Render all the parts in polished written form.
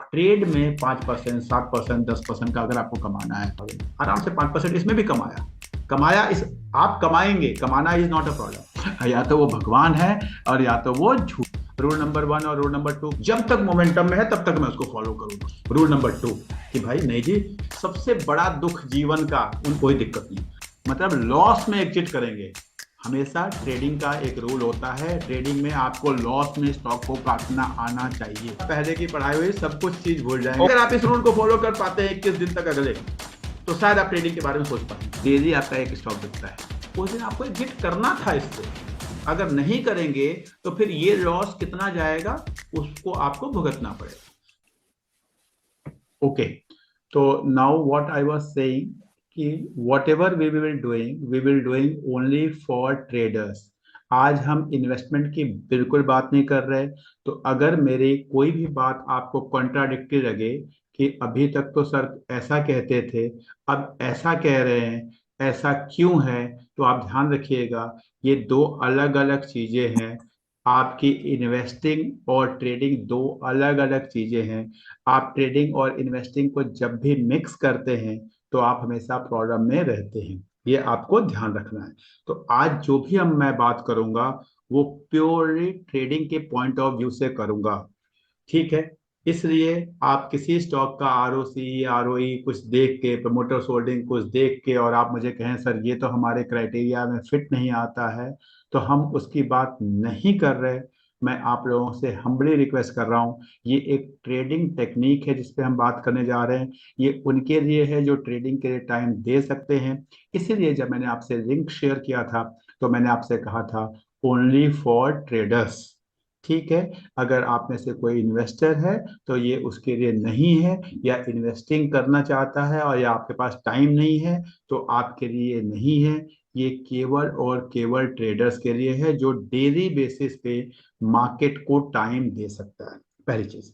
Trade में 5%, 7%, 10% का अगर आपको कमाना है तो आराम से 5% इसमें भी कमाया कमाया इस आप कमाएंगे, कमाना इज नॉट अ प्रॉब्लम। या तो वो भगवान है और या तो वो झूठ। रूल नंबर 1 और रूल नंबर 2, जब तक मोमेंटम में है तब तक मैं उसको फॉलो करूंगा। रूल नंबर 2 कि भाई नहीं जी, सबसे बड़ा दुख जीवन का उन कोई दिक्कत नहीं, मतलब लॉस में एग्जिट करेंगे। हमेशा ट्रेडिंग का एक रूल होता है, ट्रेडिंग में आपको लॉस में स्टॉक को काटना आना चाहिए। पहले की पढ़ाई हुई सब कुछ चीज भूल जाएंगे अगर आप इस रूल को फॉलो कर पाते हैं 21 दिन तक अगले, तो शायद आप ट्रेडिंग के बारे में सोच पाए। डेली आपका एक स्टॉक दिखता है, उस दिन आपको एग्जिट करना था इससे। अगर नहीं करेंगे तो फिर ये लॉस कितना जाएगा उसको आपको भुगतना पड़ेगा। ओके, तो now what I was saying कि whatever we will doing only for traders. आज हम इन्वेस्टमेंट की बिल्कुल बात नहीं कर रहे। तो अगर मेरी कोई भी बात आपको कॉन्ट्राडिक्टरी लगे कि अभी तक तो सर ऐसा कहते थे, अब ऐसा कह रहे हैं, ऐसा क्यों है, तो आप ध्यान रखिएगा, ये दो अलग अलग चीजें हैं। आपकी इन्वेस्टिंग और ट्रेडिंग दो अलग अलग चीजें हैं। आप ट्रेडिंग और इन्वेस्टिंग को जब भी मिक्स करते हैं तो आप हमेशा प्रॉब्लम में रहते हैं, ये आपको ध्यान रखना है। तो आज जो भी हम मैं बात करूंगा वो प्योरली ट्रेडिंग के पॉइंट ऑफ व्यू से करूंगा, ठीक है। इसलिए आप किसी स्टॉक का आरओसी आरओई कुछ देख के, प्रमोटर्स होल्डिंग कुछ देख के, और आप मुझे कहें सर ये तो हमारे क्राइटेरिया में फिट नहीं आता है, तो हम उसकी बात नहीं कर रहे। मैं आप लोगों से हम्बली रिक्वेस्ट कर रहा हूँ, ये एक ट्रेडिंग टेक्निक है जिस पे हम बात करने जा रहे हैं। ये उनके लिए है जो ट्रेडिंग के लिए टाइम दे सकते हैं। इसीलिए जब मैंने आपसे लिंक शेयर किया था तो मैंने आपसे कहा था ओनली फॉर ट्रेडर्स, ठीक है। अगर आप में से कोई इन्वेस्टर है तो ये उसके लिए नहीं है, या इन्वेस्टिंग करना चाहता है और या आपके पास टाइम नहीं है तो आपके लिए नहीं है। ये केवल और केवल ट्रेडर्स के लिए है जो डेली बेसिस पे मार्केट को टाइम दे सकता है, पहली चीज।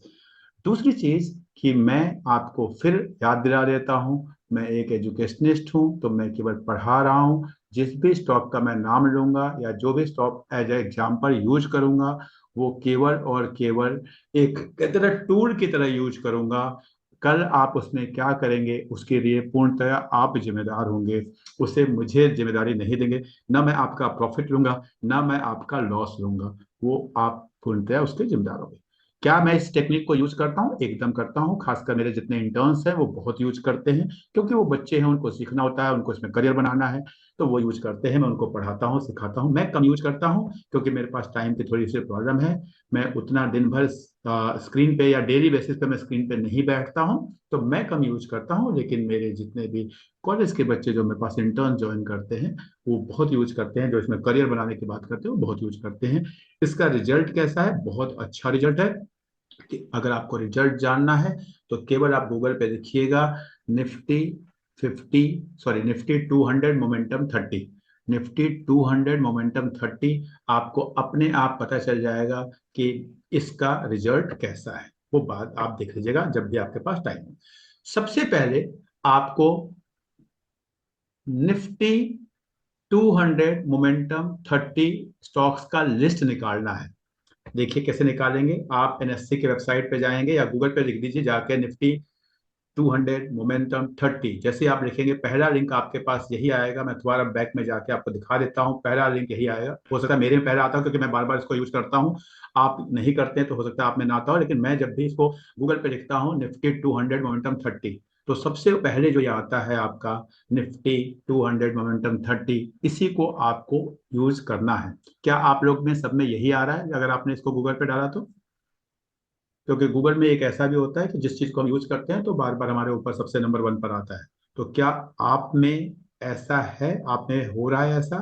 दूसरी चीज कि मैं आपको फिर याद दिला देता हूं, मैं एक एजुकेशनिस्ट हूं, तो मैं केवल पढ़ा रहा हूं। जिस भी स्टॉक का मैं नाम लूंगा या जो भी स्टॉक एज एग्जाम्पल यूज करूंगा वो केवल और केवल एक तरह टूल की तरह यूज करूंगा। कल आप उसमें क्या करेंगे उसके लिए पूर्णतः आप जिम्मेदार होंगे, उसे मुझे जिम्मेदारी नहीं देंगे। ना मैं आपका प्रॉफिट लूंगा, ना मैं आपका लॉस लूंगा, वो आप पूर्णतः उसके जिम्मेदार होंगे। क्या मैं इस टेक्निक को यूज करता हूँ? एकदम करता हूँ। खासकर मेरे जितने इंटर्न्स हैं वो बहुत यूज करते हैं, क्योंकि वो बच्चे हैं, उनको सीखना होता है, उनको इसमें करियर बनाना है, तो वो यूज करते हैं। मैं उनको पढ़ाता हूँ, सिखाता हूँ। मैं कम यूज करता हूँ क्योंकि मेरे पास टाइम की थोड़ी सी प्रॉब्लम है। मैं उतना दिन भर स्क्रीन पे या डेली बेसिस पे मैं स्क्रीन पे नहीं बैठता हूँ, तो मैं कम यूज करता हूँ। लेकिन मेरे जितने भी कॉलेज के बच्चे जो मेरे पास इंटर्न ज्वाइन करते हैं वो बहुत यूज करते हैं, जो इसमें करियर बनाने की बात करते हैं वो बहुत यूज करते हैं। इसका रिजल्ट कैसा है? बहुत अच्छा रिजल्ट है। कि अगर आपको रिजल्ट जानना है तो केवल आप गूगल पे लिखिएगा Nifty 50, sorry Nifty 200 momentum 30, Nifty 200 momentum 30। आपको अपने आप पता चल जाएगा कि इसका रिजल्ट कैसा है। वो बात आप देख लीजिएगा जब भी आपके पास टाइम हो। सबसे पहले आपको निफ्टी 200 मोमेंटम 30 स्टॉक्स का लिस्ट निकालना है। देखिए कैसे निकालेंगे। आप एनएससी की वेबसाइट पे जाएंगे या गूगल पे लिख दीजिए जाके निफ्टी 200 मोमेंटम 30। जैसे आप लिखेंगे पहला लिंक आपके पास यही आएगा। मैं दोबारा बैक में जाके आपको दिखा देता हूँ, पहला लिंक यही आएगा। हो सकता है मेरे में पहला आता हो क्योंकि मैं बार बार इसको यूज करता हूँ, आप नहीं करते हैं तो हो सकता है आप में ना आता हो। लेकिन मैं जब भी इसको गूगल पे लिखता हूँ निफ्टी 200 मोमेंटम 30, तो सबसे पहले जो ये आता है आपका निफ्टी 200 मोमेंटम 30, इसी को आपको यूज करना है। क्या आप लोग में सब में यही आ रहा है अगर आपने इसको गूगल पे डाला तो? क्योंकि गूगल में एक ऐसा भी होता है कि जिस चीज को हम यूज करते हैं तो बार बार हमारे ऊपर सबसे नंबर 1 पर आता है। तो क्या आप में ऐसा है? आप में हो रहा है ऐसा?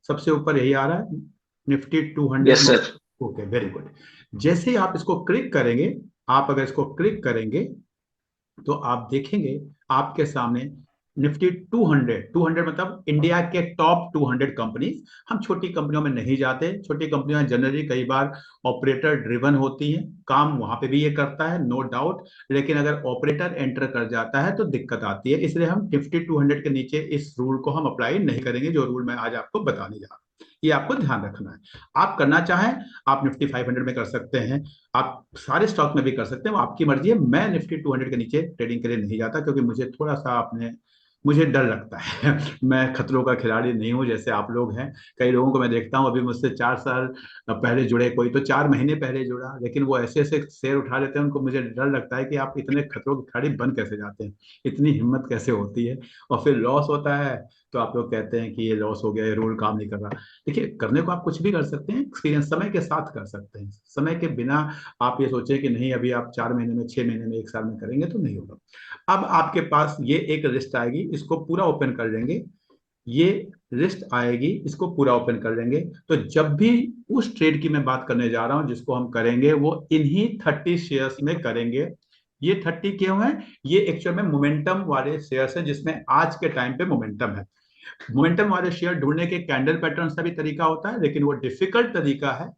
सबसे ऊपर यही आ रहा है Nifty 200। Yes sir. Okay, very good. जैसे ही आप इसको क्लिक करेंगे, आप अगर इसको क्लिक करेंगे तो आप देखेंगे आपके सामने निफ्टी 200, 200 मतलब इंडिया के टॉप 200 कंपनीज। हम छोटी कंपनियों में नहीं जाते, छोटी कंपनियां जनरली कई बार ऑपरेटर ड्रिवन होती हैं, काम वहां पे भी ये करता है नो डाउट। लेकिन अगर ऑपरेटर एंटर कर जाता है तो दिक्कत आती है, इसलिए हम निफ्टी 200 के नीचे इस रूल को हम अप्लाई नहीं करेंगे, जो रूल मैं आज आपको बताने जा रहा हूं। ये आपको ध्यान रखना है। आप करना चाहें, आप निफ्टी 500 में कर सकते हैं, आप सारे स्टॉक में भी कर सकते हैं, वो आपकी मर्जी है। मैं निफ्टी 200 के नीचे ट्रेडिंग के लिए नहीं जाता, क्योंकि मुझे थोड़ा सा अपने मुझे डर लगता है। मैं खतरों का खिलाड़ी नहीं हूं जैसे आप लोग हैं। कई लोगों को मैं देखता हूं, अभी मुझसे 4 साल पहले जुड़े, कोई तो 4 महीने पहले जुड़ा, लेकिन वो ऐसे ऐसे शेयर उठा लेते हैं, उनको मुझे डर लगता है कि आप इतने खतरों के खिलाड़ी बन कैसे जाते हैं, इतनी हिम्मत कैसे होती है। और फिर लॉस होता है तो आप लोग कहते हैं कि ये लॉस हो गया, ये रूल काम नहीं कर रहा। देखिए, करने को आप कुछ भी कर सकते हैं, एक्सपीरियंस समय के साथ कर सकते हैं। समय के बिना आप ये सोचें कि नहीं अभी आप 4 महीने में, 6 महीने में, 1 साल में करेंगे, तो नहीं होगा। अब आपके पास ये एक लिस्ट आएगी, इसको पूरा ओपन कर लेंगे। ये लिस्ट आएगी, इसको पूरा ओपन कर लेंगे, तो जब भी उस ट्रेड की मैं बात करने जा रहा हूं जिसको हम करेंगे, वो इन्हीं 30 शेयर्स में करेंगे। ये 30 क्यों है? ये एक्चुअल में मोमेंटम वाले शेयर्स है, जिसमें आज के टाइम पे मोमेंटम है। मोमेंटम वाले शेयर ढूंढने के कैंडल पैटर्न का भी तरीका होता है, लेकिन वो डिफिकल्ट तरीका है।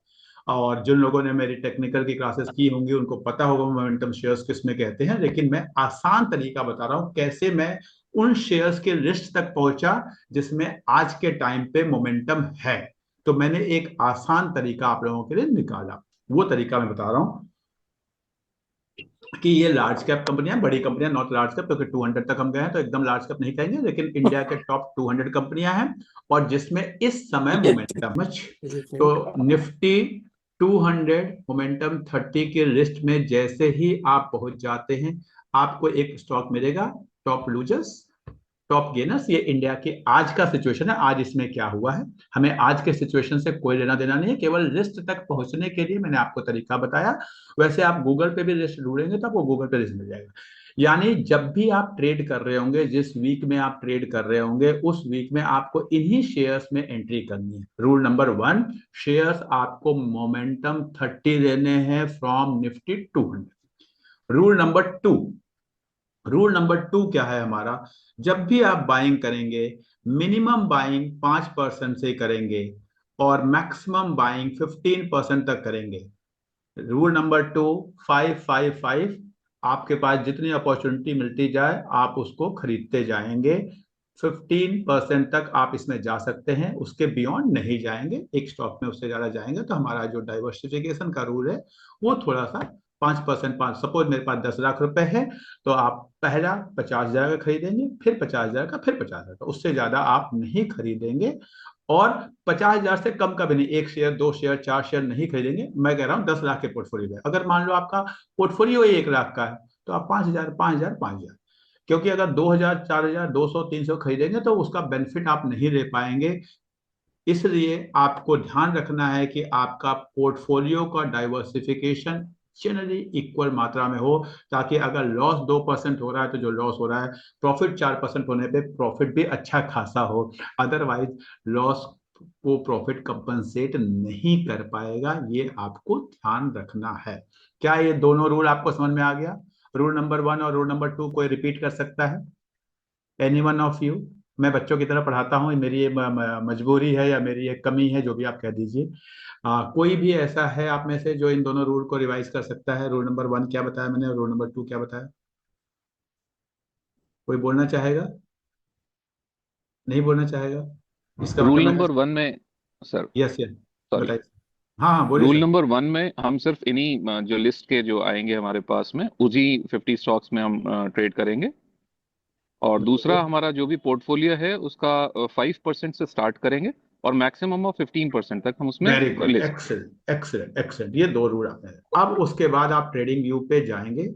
और जिन लोगों ने मेरी टेक्निकल की क्लासेस की होंगी उनको पता होगा मोमेंटम शेयर्स किसमें कहते हैं, लेकिन मैं आसान तरीका बता रहा हूं कैसे मैं उन शेयर्स के लिस्ट तक पहुंचा जिसमें आज के टाइम पे मोमेंटम है। तो मैंने एक आसान तरीका आप लोगों के लिए निकाला, वो तरीका मैं बता रहा हूं कि ये लार्ज कैप कंपनियां, बड़ी कंपनियां, नॉट लार्ज कैप, क्योंकि 200 तक हम गए हैं तो एकदम लार्ज कैप नहीं कहेंगे, लेकिन इंडिया के टॉप 200 कंपनियां हैं और जिसमें इस समय मोमेंटम। तो निफ्टी 200 मोमेंटम 30 की लिस्ट में जैसे ही आप पहुंच जाते हैं, आपको एक स्टॉक मिलेगा, टॉप लूजर्स टॉप गेनर्स। ये इंडिया की आज का सिचुएशन है, आज इसमें क्या हुआ है। हमें आज के सिचुएशन से कोई लेना देना नहीं है, केवल लिस्ट तक पहुंचने के लिए मैंने आपको तरीका बताया। वैसे आप गूगल पे भी लिस्ट ढूंढेंगे तो आपको गूगल पे लिस्ट मिल जाएगा। यानी जब भी आप ट्रेड कर रहे होंगे, जिस वीक में आप ट्रेड कर रहे होंगे, उस वीक में आपको इन्हीं शेयर्स में एंट्री करनी है। रूल नंबर 1, शेयर्स आपको मोमेंटम 30 लेने हैं फ्रॉम निफ्टी 200। रूल नंबर 2 क्या है हमारा? जब भी आप बाइंग करेंगे, मिनिमम बाइंग 5% से करेंगे और मैक्सिमम बाइंग 15% तक करेंगे। Rule number 2, 5-5-5। आपके पास जितनी अपॉर्चुनिटी मिलती जाए आप उसको खरीदते जाएंगे। 15% तक आप इसमें जा सकते हैं, उसके बियॉन्ड नहीं जाएंगे। एक स्टॉक में उससे ज्यादा जाएंगे तो हमारा जो डाइवर्सिफिकेशन का रूल है वो थोड़ा सा 5%। पाँच, सपोज मेरे पास 10 लाख रुपए है, तो आप पहला 50,000 का खरीदेंगे, फिर 50,000 का, फिर 50,000 का, उससे ज्यादा आप नहीं खरीदेंगे। और 50,000 से कम का भी नहीं, 1 शेयर, 2 शेयर, 4 शेयर नहीं खरीदेंगे। मैं कह रहा हूँ 10 लाख के पोर्टफोलियो में, अगर मान लो आपका पोर्टफोलियो ही 1 लाख का है, तो आप 5,000, 5,000, 5,000। क्योंकि अगर 2,000, 4,000, 200, 300 खरीदेंगे तो उसका बेनिफिट आप नहीं ले पाएंगे। इसलिए आपको ध्यान रखना है कि आपका पोर्टफोलियो का डाइवर्सिफिकेशन जनरली इक्वल मात्रा में हो, ताकि अगर लॉस 2% हो रहा है तो जो लॉस हो रहा है, प्रॉफिट 4% होने पे प्रॉफिट भी अच्छा खासा हो। अदरवाइज लॉस को प्रॉफिट कंपनसेट नहीं कर पाएगा। ये आपको ध्यान रखना है। क्या ये दोनों रूल आपको समझ में आ गया? रूल नंबर 1 और रूल नंबर 2 कोई रिपीट कर सकता है? Any one of you? मैं बच्चों की तरह पढ़ाता हूँ, मेरी ये मजबूरी है या मेरी ये कमी है, जो भी आप कह दीजिए। कोई भी ऐसा है आप में से जो इन दोनों रूल को रिवाइज कर सकता है? रूल नंबर 1 क्या बताया मैंने, रूल नंबर 2 क्या बताया? कोई बोलना चाहेगा? नहीं बोलना चाहेगा? इसका मतलब रूल मैं, नंबर 1 में सर, यस यस, सॉरी, बताइए। हाँ हाँ, बोलिए रूल सर। नंबर 1 में हम सिर्फ इन्हीं जो लिस्ट के जो आएंगे हमारे पास में उसी 50 स्टॉक्स में हम ट्रेड करेंगे। और वेरी दूसरा, गुड, हमारा जो भी पोर्टफोलियो है उसका 5% से स्टार्ट करेंगे और मैक्सिमम ऑफ 15% तक हम उसमें वेरी गुड, ले सकते हैं। एक्सेलेंट एक्सेलेंट एक्सेलेंट, ये दो रूल आपने। अब उसके बाद आप ट्रेडिंग व्यू पे जाएंगे।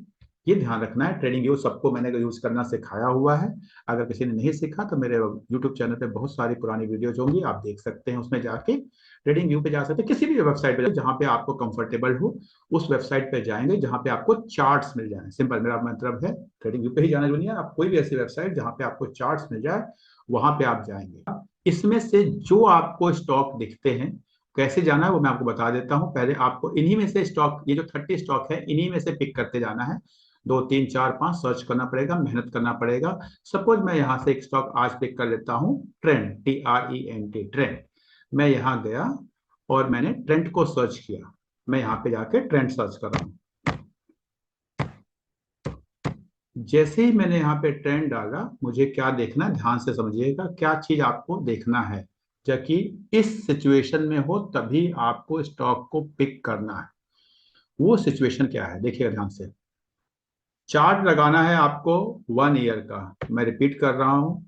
ये ध्यान रखना है, ट्रेडिंग व्यू सबको मैंने यूज करना सिखाया हुआ है। अगर किसी ने नहीं सीखा तो मेरे यूट्यूब चैनल पे बहुत सारी पुरानी वीडियोज होंगी, आप देख सकते हैं। उसमें जाके ट्रेडिंग व्यू पे जा सकते हैं, किसी भी वेबसाइट पे जहां पे आपको कंफर्टेबल हो उस वेबसाइट पे जाएंगे जहां पे आपको चार्ट्स मिल जाए। सिंपल, मेरा मतलब है ट्रेडिंग व्यू पे ही जाना जरूरी है। आप कोई भी ऐसी वेबसाइट जहां पे आपको चार्ट्स मिल जाए, वहां पे आप जाएंगे। इसमें से जो आपको स्टॉक दिखते हैं, कैसे जाना है वो मैं आपको बता देता हूं। पहले आपको इन्हीं में से स्टॉक, ये जो 30 स्टॉक है, इन्हीं में से पिक करते जाना है। 2 3 4 5 सर्च करना पड़ेगा, मेहनत करना पड़ेगा। सपोज मैं यहाँ से एक स्टॉक आज पिक कर लेता हूँ, ट्रेंड, TRENT, ट्रेंड। मैं यहाँ गया और मैंने ट्रेंड को सर्च किया। मैं यहाँ पे जाके ट्रेंड सर्च कर रहा हूँ। जैसे ही मैंने यहाँ पे ट्रेंड डाला, मुझे क्या देखना है, ध्यान से समझिएगा क्या चीज आपको देखना है। जबकि इस सिचुएशन में हो तभी आपको स्टॉक को पिक करना है। वो सिचुएशन क्या है देखिएगा ध्यान से। चार्ट लगाना है आपको 1 ईयर का, मैं रिपीट कर रहा हूं,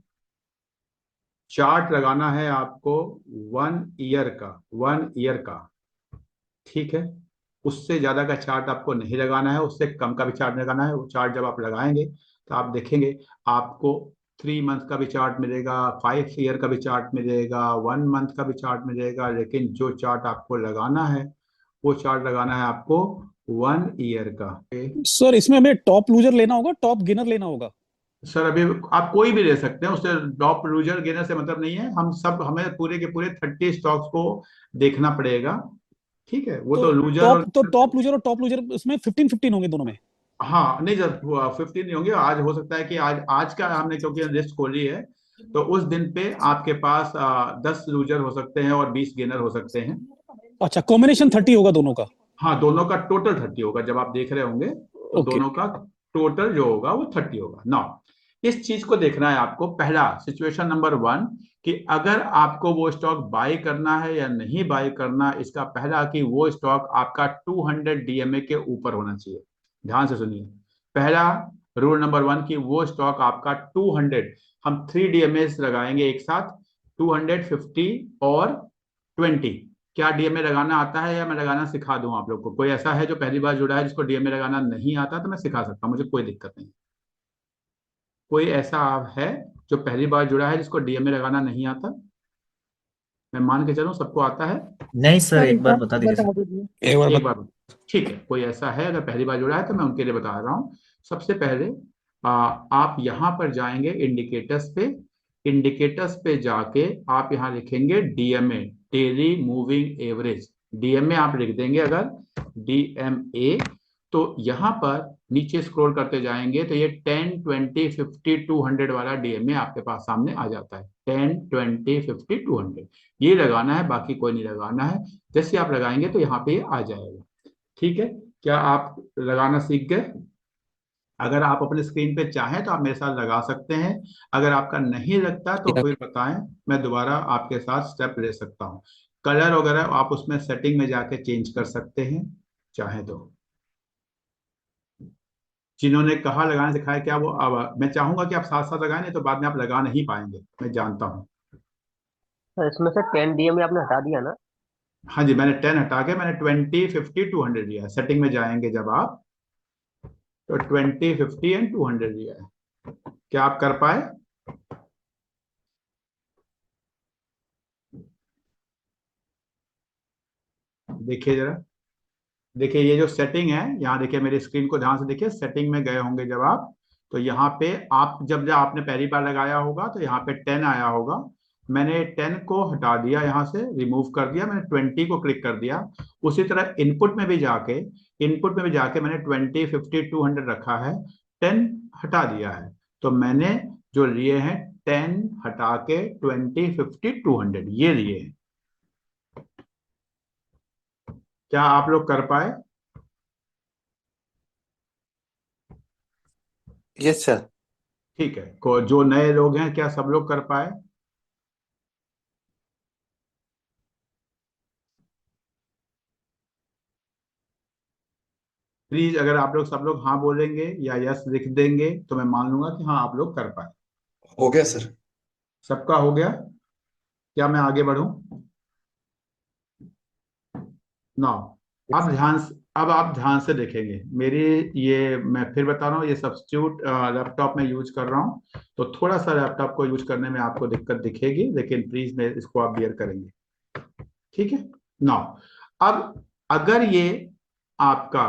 चार्ट लगाना है आपको 1 ईयर का, 1 ईयर का, ठीक है। उससे ज्यादा का चार्ट आपको नहीं लगाना है, उससे कम का भी चार्ट नहीं लगाना है। वो चार्ट जब आप लगाएंगे तो आप देखेंगे आपको 3 मंथ का भी चार्ट मिलेगा, 5 ईयर का भी चार्ट मिलेगा, 1 मंथ का भी चार्ट मिलेगा, लेकिन जो चार्ट आपको लगाना है वो चार्ट लगाना है आपको 1 ईयर का। सर इसमें हमें टॉप लूजर लेना होगा, टॉप गेनर लेना होगा? सर अभी आप कोई भी ले सकते हैं, उससे टॉप लूजर गेनर से मतलब नहीं है। हम सब, हमें पूरे के पूरे 30 स्टॉक्स को देखना पड़ेगा, ठीक है। वो तो लूजर और टॉप लूजर और टॉप लूजर इसमें 15-15 होंगे दोनों में? हाँ नहीं सर, 15 नहीं होंगे। आज हो सकता है कि आज आज का हमने क्योंकि लिस्ट खोली है, तो उस दिन पे आपके पास 10 लूजर हो सकते हैं और 20 गेनर हो सकते हैं। अच्छा, कॉम्बिनेशन 30 होगा दोनों का? हाँ, दोनों का टोटल 30 होगा। जब आप देख रहे होंगे तो ओके। दोनों का टोटल जो होगा वो 30 होगा ना। इस चीज को देखना है आपको। पहला सिचुएशन नंबर 1 कि अगर आपको वो स्टॉक बाय करना है या नहीं बाय करना, इसका पहला कि वो स्टॉक आपका 200 डीएमए के ऊपर होना चाहिए। ध्यान से सुनिए, पहला रूल नंबर 1 कि वो स्टॉक आपका 200, हम 3 डीएमए लगाएंगे एक साथ, 250 और 20। क्या डीएमए लगाना आता है या मैं लगाना सिखा दूं आप लोग को? कोई ऐसा है जो पहली बार जुड़ा है जिसको डीएमए लगाना नहीं आता? तो मैं सिखा सकता हूं, मुझे कोई दिक्कत नहीं। कोई ऐसा है जो पहली बार जुड़ा है जिसको डीएमए लगाना नहीं आता? मैं मान के चलूं सबको आता है। नहीं सर, सर एक एक बार बार बता दीजिए सर। बता दीजिए। एक बार एक बार, ठीक है। कोई ऐसा है अगर पहली बार जुड़ा है तो मैं उनके लिए बता रहा हूँ। सबसे पहले आप यहाँ पर जाएंगे इंडिकेटर्स पे। इंडिकेटर्स पे जाके आप यहाँ लिखेंगे DMA, daily moving average. DMA आप लिख देंगे अगर, डीएमए, तो यहाँ पर नीचे स्क्रॉल करते जाएंगे तो ये 10, 20, 50, 200 वाला डीएमए आपके पास सामने आ जाता है। 10, 20, 50, 200 ये लगाना है, बाकी कोई नहीं लगाना है। जैसे आप लगाएंगे तो यहाँ पे ये आ जाएगा, ठीक है। क्या आप लगाना सीख गए? अगर आप अपने स्क्रीन पे चाहें तो आप मेरे साथ लगा सकते हैं। अगर आपका नहीं लगता तो फिर बताएं, मैं दोबारा आपके साथ स्टेप ले सकता हूँ। कलर वगैरह आप उसमें सेटिंग में जाके चेंज कर सकते हैं चाहे तो। जिन्होंने कहा लगाना सिखाया क्या वो, अब मैं चाहूंगा कि आप साथ साथ लगाएं, नहीं तो बाद में आप लगा नहीं पाएंगे, मैं जानता हूँ। सर इसमें से 10 डीएमए आपने हटा दिया ना? हाँ जी, मैंने 10 हटा के मैंने 20, 50, 200 लिया है। सेटिंग में जाएंगे जब आप, तो 20, 50 एंड 200 लिया है। क्या आप कर पाए? देखिए जरा, देखिए ये जो सेटिंग है यहाँ, देखिए मेरी स्क्रीन को ध्यान से देखिए। सेटिंग में गए होंगे जब आप, तो यहाँ पे आप जब जब आपने पहली बार लगाया होगा तो यहाँ पे 10 आया होगा। मैंने 10 को हटा दिया, यहाँ से रिमूव कर दिया, मैंने 20 को क्लिक कर दिया। उसी तरह इनपुट में भी जाके मैंने 20, 50, 200 रखा है, 10 हटा दिया है। तो मैंने जो लिए हैं 10 हटा के 20, 50, 200 ये लिए हैं। क्या आप लोग कर पाए? Yes sir. ठीक है, जो नए लोग हैं क्या सब लोग कर पाए? प्लीज अगर आप लोग सब लोग हाँ बोलेंगे या यस लिख देंगे तो मैं मान लूंगा कि हाँ आप लोग कर पाए। हो गया सर। सबका हो गया? क्या मैं आगे बढ़ूं? ना, अब आप ध्यान से देखेंगे मेरी, ये मैं फिर बता रहा हूँ, ये सब्स्टिट्यूट लैपटॉप में यूज कर रहा हूँ, तो थोड़ा सा लैपटॉप को यूज करने में आपको दिक्कत दिखेगी, लेकिन प्लीज मैं इसको आप बियर करेंगे, ठीक है। ना, अब अगर ये आपका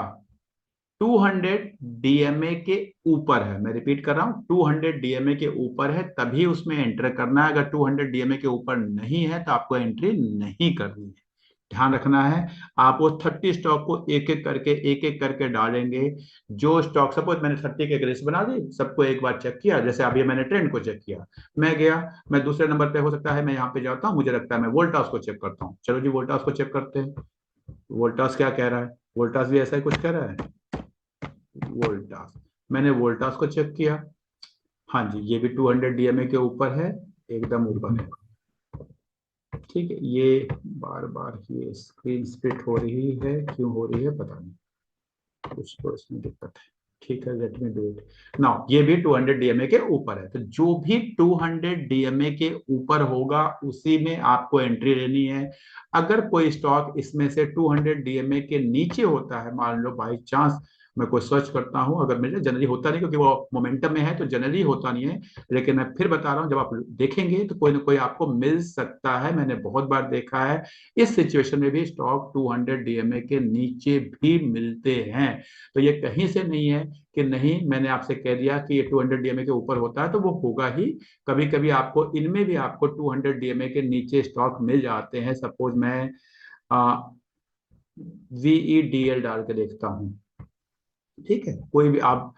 200 डीएमए के ऊपर है, मैं रिपीट कर रहा हूं, 200 डीएमए के ऊपर है तभी उसमें एंटर करना है। अगर 200 डीएमए के ऊपर नहीं है तो आपको एंट्री नहीं करनी है। ध्यान रखना है, आप वो 30 स्टॉक को एक एक करके डालेंगे। जो स्टॉक, सपोज मैंने 30 की एक लिस्ट बना दी, सबको एक बार चेक किया, जैसे अभी मैंने ट्रेंड को चेक किया, मैं गया, मैं दूसरे नंबर पे हो सकता है मैं यहाँ पे जाता हूँ, मुझे लगता है मैं वोल्टास को चेक करता हूँ। चलो जी वोल्टास को चेक करते हैं। वोल्टास क्या कह रहा है? वोल्टास भी ऐसा ही कुछ कह रहा है। वोल्टास, मैंने वोल्टास को चेक किया, हाँ जी ये भी 200 डीएमए के ऊपर है, एकदम ऊपर है। ठीक है, ये बार बार ये स्क्रीन स्प्लिट हो रही है, क्यों हो रही है पता नहीं, कुछ तो इसमें दिक्कत है। ठीक है, let me do it now. ये भी 200 डीएमए के ऊपर है, तो जो भी 200 डीएमए के ऊपर होगा उसी में आपको एंट्री लेनी है। अगर कोई स्टॉक इसमें से 200 डीएमए के नीचे होता है, मान लो बाई चांस मैं कोई सर्च करता हूं, अगर मेरे जनरली होता नहीं क्योंकि वो मोमेंटम में है तो जनरली होता नहीं है, लेकिन मैं फिर बता रहा हूं जब आप देखेंगे तो कोई ना कोई आपको मिल सकता है। मैंने बहुत बार देखा है इस सिचुएशन में भी स्टॉक 200 डीएमए के नीचे भी मिलते हैं। तो ये कहीं से नहीं है कि नहीं मैंने आपसे कह दिया कि ये 200 डीएमए के ऊपर होता है तो वो होगा ही। कभी कभी आपको इनमें भी आपको 200 डीएमए के नीचे स्टॉक मिल जाते हैं। सपोज मैं VEDL डाल के देखता हूं, ठीक है, कोई भी आप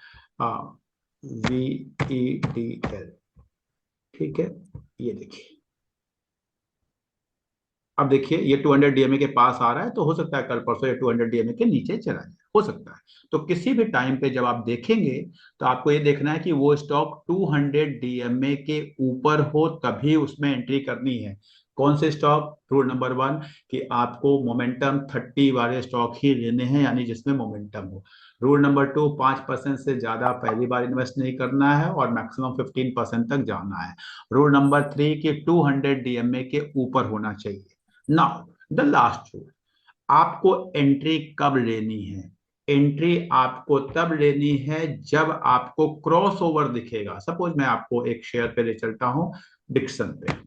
VEDL, ठीक है, ये देखिए, अब देखिए ये 200 डीएमए के पास आ रहा है, तो हो सकता है कल परसों ये 200 डीएमए के नीचे चला जाए, हो सकता है। तो किसी भी टाइम पे जब आप देखेंगे तो आपको ये देखना है कि वो स्टॉक 200 डीएमए के ऊपर हो तभी उसमें एंट्री करनी है। कौन से स्टॉक? रूल नंबर 1 कि आपको मोमेंटम 30 वाले स्टॉक ही लेने हैं, यानी जिसमें मोमेंटम हो। रूल नंबर 2, 5% से ज्यादा पहली बार इन्वेस्ट नहीं करना है और मैक्सिमम 15% तक जाना है। रूल नंबर 3 कि 200 डीएमए के ऊपर होना चाहिए। नाउ द लास्ट रूल, आपको एंट्री कब लेनी है? एंट्री आपको तब लेनी है जब आपको क्रॉस ओवर दिखेगा। सपोज मैं आपको एक शेयर पे ले चलता हूं, डिक्सन पे,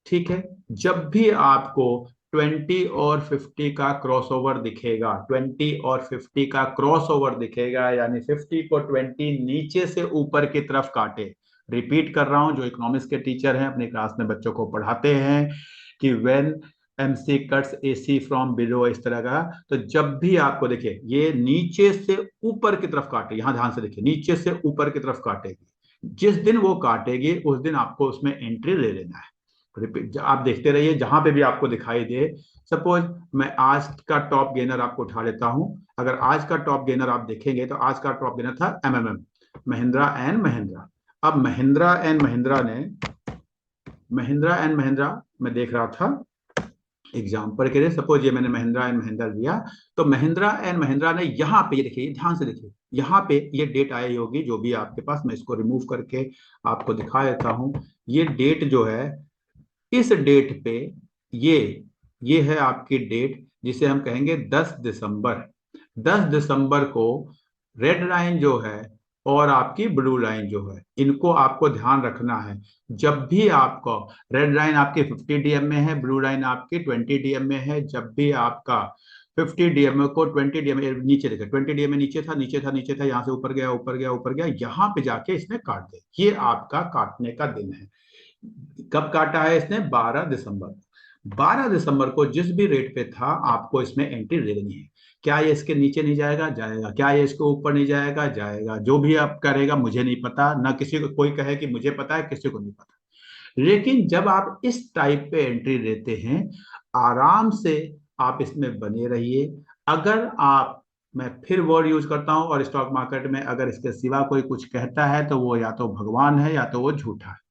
ठीक है, जब भी आपको 20 और 50 का क्रॉसओवर दिखेगा, 20 और 50 का क्रॉसओवर दिखेगा, यानी 50 को 20 नीचे से ऊपर की तरफ काटे। रिपीट कर रहा हूं, जो इकोनॉमिक्स के टीचर हैं अपनी क्लास में बच्चों को पढ़ाते हैं कि when MC cuts AC from below, इस तरह का। तो जब भी आपको देखिए ये नीचे से ऊपर की तरफ काटे, यहां ध्यान से देखिए, नीचे से ऊपर की तरफ काटेगी, जिस दिन वो काटेगी उस दिन आपको उसमें एंट्री ले लेना है। रिपीट, आप देखते रहिए जहां पे भी आपको दिखाई दे। सपोज मैं आज का टॉप गेनर आपको उठा लेता हूं। अगर आज का टॉप गेनर आप देखेंगे तो आज का टॉप गेनर था MMM, महिंद्रा एंड महिंद्रा। अब महिंद्रा एंड महिंद्रा मैं देख रहा था एग्जाम्पल के लिए, सपोज ये मैंने महिंद्रा एंड महिंद्रा लिया, तो महिंद्रा एंड महिंद्रा ने यहाँ पे, ये देखिए ध्यान से देखिए, यहाँ पे ये डेट आई होगी जो भी आपके पास, मैं इसको रिमूव करके आपको दिखा देता हूं। ये डेट जो है, इस डेट पे ये है आपकी डेट जिसे हम कहेंगे 10 दिसंबर। 10 दिसंबर को रेड लाइन जो है और आपकी ब्लू लाइन जो है, इनको आपको ध्यान रखना है। जब भी आपको रेड लाइन आपकी 50 डीएम में है, ब्लू लाइन आपकी 20 डीएम में है, जब भी आपका 50 डीएम को 20 डीएम नीचे देखा, 20 डीएम में नीचे था, यहाँ से ऊपर गया, यहाँ पे जाके इसने काट दे। ये आपका काटने का दिन है। कब काटा है इसने? 12 दिसंबर। 12 दिसंबर को जिस भी रेट पे था आपको इसमें एंट्री ले लेनी है। क्या ये इसके नीचे नहीं जाएगा? जाएगा। क्या ये इसके ऊपर नहीं जाएगा? जाएगा। जो भी आप करेगा मुझे नहीं पता, ना किसी को कोई कहे कि मुझे पता है, किसी को नहीं पता। लेकिन जब आप इस टाइप पे एंट्री लेते हैं, आराम से आप इसमें बने रहिए। अगर आप, मैं फिर वर्ड यूज करता हूं, और स्टॉक मार्केट में अगर इसके सिवा कोई कुछ कहता है तो वो या तो भगवान है या तो वो झूठा है।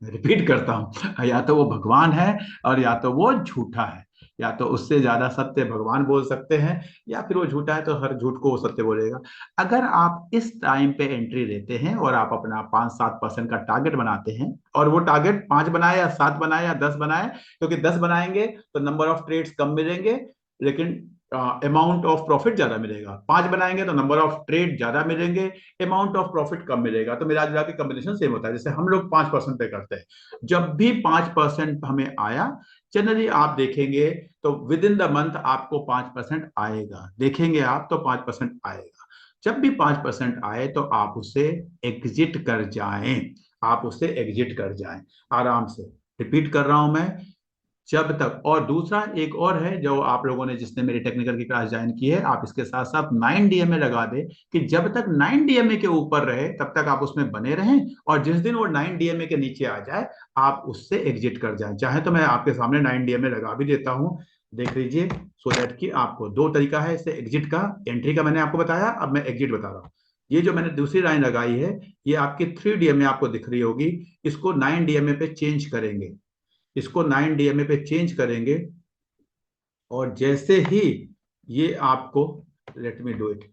रिपीट करता हूं, या तो वो भगवान है और या तो वो झूठा है। या तो उससे ज्यादा सत्य भगवान बोल सकते हैं, या फिर वो झूठा है तो हर झूठ को वो सत्य बोलेगा। अगर आप इस टाइम पे एंट्री लेते हैं और आप अपना 5-7% का टारगेट बनाते हैं, और वो टारगेट 5 बनाए या 7 बनाए या 10 बनाए, क्योंकि 10 बनाएंगे तो नंबर ऑफ ट्रेड्स कम मिलेंगे लेकिन अमाउंट ऑफ प्रॉफिट ज्यादा मिलेगा। 5 बनाएंगे तो नंबर ऑफ ट्रेड ज्यादा मिलेंगे, अमाउंट ऑफ प्रॉफिट कम मिलेगा। तो मिला जुला के कॉम्बिनेशन सेम होता है। जैसे हम लोग 5% पे करते हैं, जब भी 5% हमें आया, जनरली आप देखेंगे तो विद इन द मंथ आपको 5% आएगा। देखेंगे आप तो 5% आएगा। जब भी 5% आए तो आप उसे एग्जिट कर जाएं, आराम से। रिपीट कर रहा हूं मैं, जब तक। और दूसरा एक और है जो आप लोगों ने, जिसने मेरी टेक्निकल की क्लास ज्वाइन की है, आप इसके साथ साथ 9 डीएमए लगा दे कि जब तक 9 डीएमए के ऊपर रहे तब तक आप उसमें बने रहें, और जिस दिन वो 9 डीएमए के नीचे आ जाए आप उससे एग्जिट कर जाए। चाहे तो मैं आपके सामने 9 डीएमए लगा भी देता हूं, देख लीजिए, सो दैट कि आपको 2 तरीका है इससे एग्जिट का। एंट्री का मैंने आपको बताया, अब मैं एग्जिट बता रहा हूँ। ये जो मैंने दूसरी लाइन लगाई है, ये आपकी 3 डीएमए आपको दिख रही होगी, इसको 9 डीएमए पे चेंज करेंगे। इसको 9 DMA पे चेंज करेंगे, और जैसे ही ये आपको, लेट मी डू इट,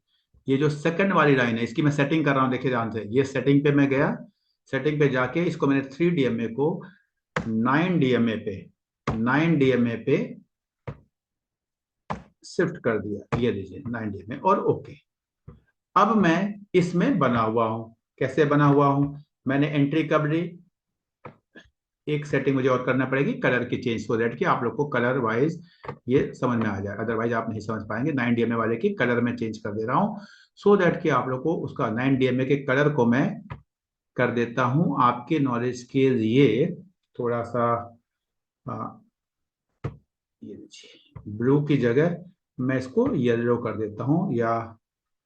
ये जो सेकंड वाली लाइन है इसकी मैं सेटिंग कर रहा हूं, देखिए ध्यान से, ये सेटिंग पे मैं गया, सेटिंग पे जाके इसको मैंने 3 DMA को 9 DMA पे, 9 DMA पे शिफ्ट कर दिया, ये लीजिए 9 DMA, और ओके। अब मैं इसमें बना हुआ हूं, कैसे बना हुआ हूं, मैंने एंट्री कब ली, एक सेटिंग मुझे और करना पड़ेगी कलर की चेंज, सो दैट कि आप लोग को कलर वाइज ये समझ में आ जाए, अदरवाइज आप नहीं समझ पाएंगे। 9 DMA वाले की कलर में चेंज कर दे रहा हूँ, सो दैट कि आप लोग को उसका 9 DMA के कलर को मैं कर देता हूं आपके नॉलेज के लिए थोड़ा सा, ये देखिए ब्लू की जगह मैं इसको येलो कर देता हूं, या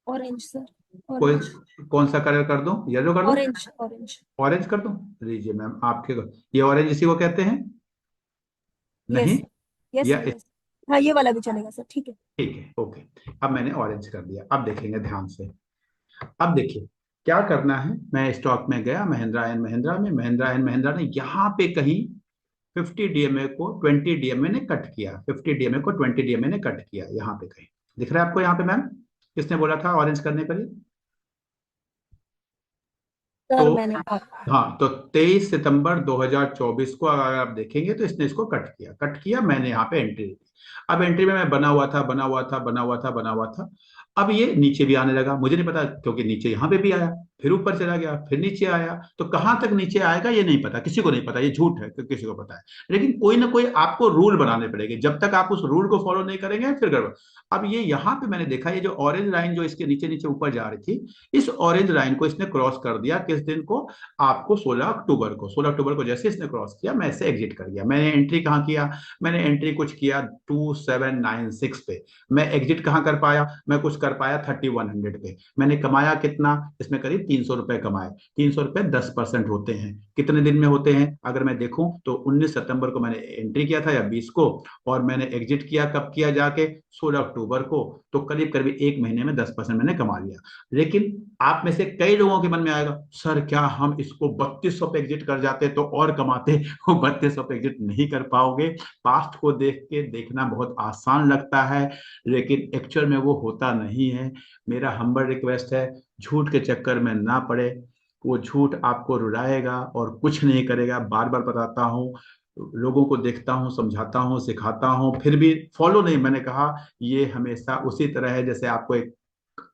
ऑरेंज सर, कोई ऑरेंज कौन सा कलर कर दूं, येलो कर दूं, ऑरेंज ऑरेंज। ऑरेंज कर दूं, लीजिए मैम आपके, ये ऑरेंज इसी को कहते हैं, नहीं, यस यस या सर यस। हाँ ये वाला भी चलेगा सर, ठीक है। ठीक है, ओके। अब मैंने ऑरेंज कर दिया, अब देखेंगे ध्यान से। अब देखिए क्या करना है, मैं स्टॉक में गया, महिंद्रा एंड महिंद्रा में, महिंद्रा एंड महिंद्रा ने यहाँ पे कहीं 50 DMA को 20 DMA ने कट किया, 50 DMA को 20 DMA ने कट किया, यहाँ पे कहीं दिख रहा है आपको, यहाँ पे मैम किसने बोला था ऑरेंज करने के लिए, सर तो मैंने हाँ, तो 23 सितंबर 2024 को अगर आप देखेंगे तो इसने इसको कट किया, मैंने यहाँ पे एंट्री दी। अब एंट्री में मैं बना हुआ था, बना हुआ था, बना हुआ था, बना हुआ था, अब ये नीचे भी आने लगा, मुझे नहीं पता क्योंकि नीचे यहाँ पे भी आया, फिर ऊपर चला गया, फिर नीचे आया, तो कहाँ तक नीचे आएगा ये नहीं पता, किसी को नहीं पता, ये झूठ है कि किसी को पता है, लेकिन कोई ना कोई आपको रूल बनाने पड़ेंगे, जब तक आप उस रूल को फॉलो नहीं करेंगे फिर गड़बड़। अब ये यहाँ पे मैंने देखा, ये जो ऑरेंज लाइन जो इसके नीचे नीचे ऊपर जा रही थी, इस ऑरेंज लाइन को इसने क्रॉस कर दिया, किस दिन को, आपको 16 अक्टूबर को, 16 अक्टूबर को जैसे इसने क्रॉस किया मैं इसे एग्जिट कर गया। मैंने एंट्री कहाँ किया, मैंने एंट्री कुछ किया 2796 पे, मैं एग्जिट कहाँ कर पाया, मैं कुछ कर पाया 3100 पे। मैंने कमाया कितना, इसमें करीब 300 रुपए कमाए। 300 रुपए 10% होते हैं, कितने दिन में होते हैं, अगर मैं देखूं तो 19 सितंबर को मैंने एंट्री किया था या 20 को, और मैंने एग्जिट किया कब किया, जाके 16 अक्टूबर को, तो करीब करीब एक महीने में 10% मैंने कमा लिया। लेकिन आप में से कई लोगों के मन में आएगा, सर क्या हम इसको 3200 पे एग्जिट कर जाते तो और कमाते, वो 3200 पे एग्जिट नहीं कर पाओगे। पास्ट को देख के देखना बहुत आसान लगता है, लेकिन एक्चुअल में वो होता नहीं है। मेरा हम्बल रिक्वेस्ट है, झूठ के चक्कर में ना पड़े, वो झूठ आपको रुलाएगा और कुछ नहीं करेगा। बार बार बताता हूँ, लोगों को देखता हूँ, समझाता हूँ, सिखाता हूँ, फिर भी फॉलो नहीं, मैंने कहा ये हमेशा उसी तरह है जैसे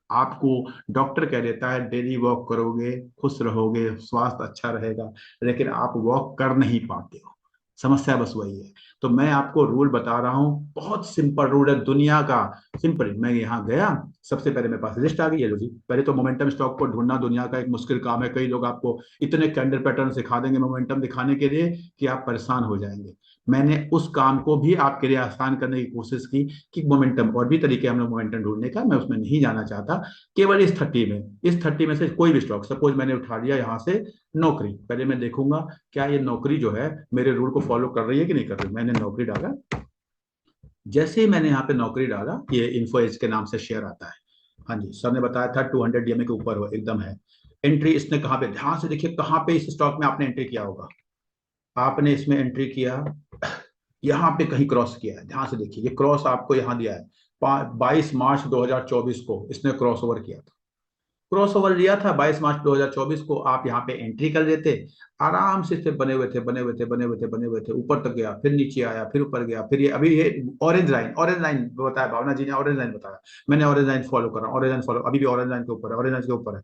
आपको डॉक्टर कह देता है डेली वॉक करोगे खुश रहोगे, स्वास्थ्य अच्छा रहेगा, लेकिन आप वॉक कर नहीं पाते हो, समस्या बस वही है। तो मैं आपको रूल बता रहा हूँ, बहुत सिंपल रूल है दुनिया का, सिंपल। मैं यहाँ गया, सबसे पहले मेरे पास लिस्ट आ गई, ये लो जी। पहले तो मोमेंटम स्टॉक को ढूंढना दुनिया का एक मुश्किल काम है, कई लोग आपको इतने कैंडल पैटर्न सिखा देंगे मोमेंटम दिखाने के लिए कि आप परेशान हो जाएंगे। मैंने उस काम को भी आपके लिए आसान करने की कोशिश की कि मोमेंटम, और भी तरीके हम लोग मोमेंटम ढूंढने का, मैं उसमें नहीं जाना चाहता। केवल इस 30 में से कोई भी स्टॉक, सपोज मैंने उठा लिया यहाँ से नौकरी, पहले मैं देखूंगा क्या ये नौकरी जो है मेरे रूल को फॉलो कर रही है कि नहीं कर रही। मैंने नौकरी डाला, जैसे ही मैंने यहाँ पे नौकरी डाला, ये इन्फो एज के नाम से शेयर आता है, हाँ जी सर ने बताया था 200 DMA के ऊपर हो एकदम है। एंट्री इसने कहाँ पे, ध्यान से देखिए कहाँ पे इस स्टॉक में आपने एंट्री किया होगा, आपने इसमें एंट्री किया, यहाँ पे कहीं क्रॉस किया है, ध्यान से देखिए, ये क्रॉस आपको यहाँ दिया है 22 मार्च 2024 को इसने क्रॉस ओवर किया था, क्रॉस ओवर लिया था 22 मार्च 2024 को, आप यहाँ पे एंट्री कर लेते, आराम से इससे बने हुए थे, बने हुए थे, बने हुए थे, बने हुए थे, ऊपर तक गया, फिर नीचे आया, फिर ऊपर गया, फिर ये अभी ये ऑरेंज लाइन बताया भावना जी ने, ऑरेंज लाइन बताया, मैंने ऑरेंज लाइन फॉलो करा, ऑरेंज लाइन फॉलो, अभी भी ऑरेंज लाइन के ऊपर है, ऑरेंज लाइन के ऊपर है,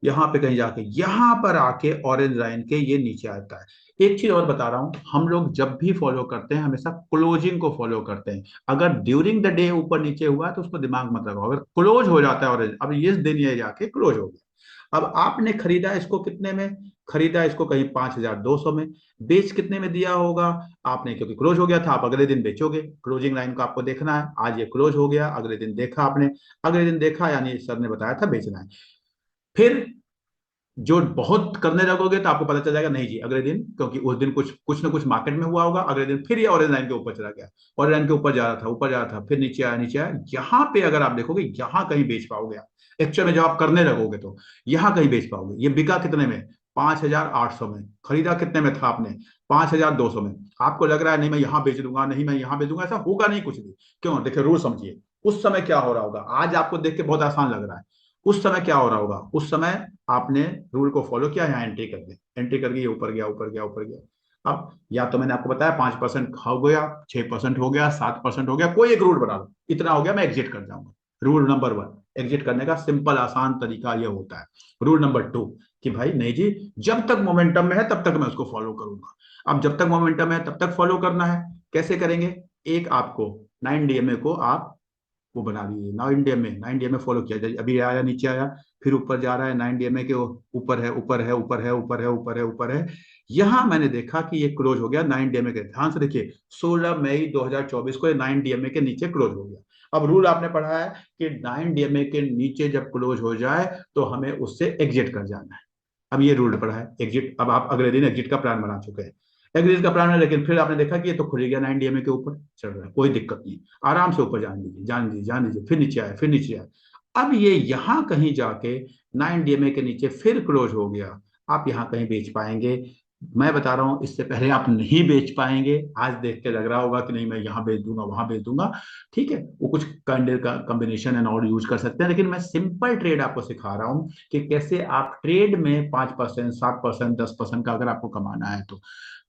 यहाँ पे कहीं जाके यहाँ पर आके ऑरेंज लाइन के ये नीचे आता है। एक चीज और बता रहा हूं, हम लोग जब भी फॉलो करते हैं हमेशा क्लोजिंग को फॉलो करते हैं। अगर ड्यूरिंग द डे ऊपर नीचे हुआ तो उसको दिमाग मत लगाओ, अगर क्लोज हो जाता है ऑरेंज, अब इस दिन ये जाके क्लोज हो गया, अब आपने खरीदा इसको कितने में, खरीदा इसको कहीं 5200 में, बेच कितने में दिया होगा आपने, क्योंकि क्लोज हो गया था, आप अगले दिन बेचोगे, क्लोजिंग लाइन को आपको देखना है, आज ये क्लोज हो गया, अगले दिन देखा आपने, अगले दिन देखा यानी सर ने बताया था बेचना है, फिर जो बहुत करने लगोगे तो आपको पता चल जाएगा नहीं जी अगले दिन, क्योंकि उस दिन कुछ कुछ ना कुछ मार्केट में हुआ होगा, अगले दिन फिर ये ऑरेंज लाइन के ऊपर चला गया, ऑरेंज लाइन के ऊपर जा रहा था, ऊपर जा रहा था, फिर नीचे आया, नीचे आया, यहाँ पे अगर आप देखोगे यहाँ कहीं बेच पाओगे आप, एक्चुअल में जब आप करने लगोगे तो यहाँ कहीं बेच पाओगे। ये बिका कितने में, 5,800 में खरीदा, कितने में था आपने? 5,200 में। आपको लग रहा है नहीं मैं यहां बेच दूंगा, नहीं मैं यहां बेच दूंगा, ऐसा होगा नहीं कुछ भी। क्यों? देखिए रूल समझिए। उस समय क्या हो रहा होगा, आज आपको देख के बहुत आसान लग रहा है, उस समय क्या हो रहा होगा? उस समय आपने रूल को फॉलो किया, यहाँ एंट्री कर दी, एंट्री करके ये ऊपर गया, ऊपर गया, ऊपर गया। अब या तो मैंने आपको बताया 5% हो गया, 6% हो गया, 7% हो गया, कोई एक रूल बना लो, इतना हो गया मैं एग्जिट कर जाऊंगा। रूल नंबर 1, एग्जिट करने का सिंपल आसान तरीका यह होता है। रूल नंबर 2 कि भाई नहीं जी, जब तक मोमेंटम में है तब तक मैं उसको फॉलो करूंगा। अब जब तक मोमेंटम है तब तक फॉलो करना है। कैसे करेंगे? एक आपको 9 DMA को आप वो बना लीजिए, 9 DMA फॉलो किया जाए, अभी आया नीचे आया, फिर ऊपर जा रहा है, 9 DMA के ऊपर है, ऊपर है, ऊपर है, ऊपर है, ऊपर है, ऊपर है। यहां मैंने देखा कि ये क्लोज हो गया 9 DMA के, ध्यान से देखिए 16 मई 2024 को 9 DMA के नीचे क्लोज हो गया। अब रूल आपने पढ़ा है कि 9 DMA के नीचे जब क्लोज हो जाए तो हमें उससे एग्जिट कर जाना है। अब ये रूल पढ़ा है एग्जिट, अब आप अगले दिन एग्जिट का प्लान बना चुके हैं, एग्जिट का प्लान है, लेकिन फिर आपने देखा कि ये तो खुल गया 9 DMA के ऊपर चल रहा है, कोई दिक्कत नहीं, आराम से ऊपर जाने दीजिए, जाने दीजिए, जाने दीजिए, फिर नीचे आए, फिर नीचे आए। अब ये यहां कहीं जाके 9 DMA के नीचे फिर क्लोज हो गया, आप यहाँ कहीं बेच पाएंगे? मैं बता रहा हूं इससे पहले आप नहीं बेच पाएंगे। आज देख के लग रहा होगा कि नहीं मैं यहाँ बेच दूंगा, वहां बेच दूंगा, ठीक है, वो कुछ कैंडल का कॉम्बिनेशन एंड और यूज कर सकते हैं, लेकिन मैं सिंपल ट्रेड आपको सिखा रहा हूं कि कैसे आप ट्रेड में 5%, 7%, 10% का अगर आपको कमाना है तो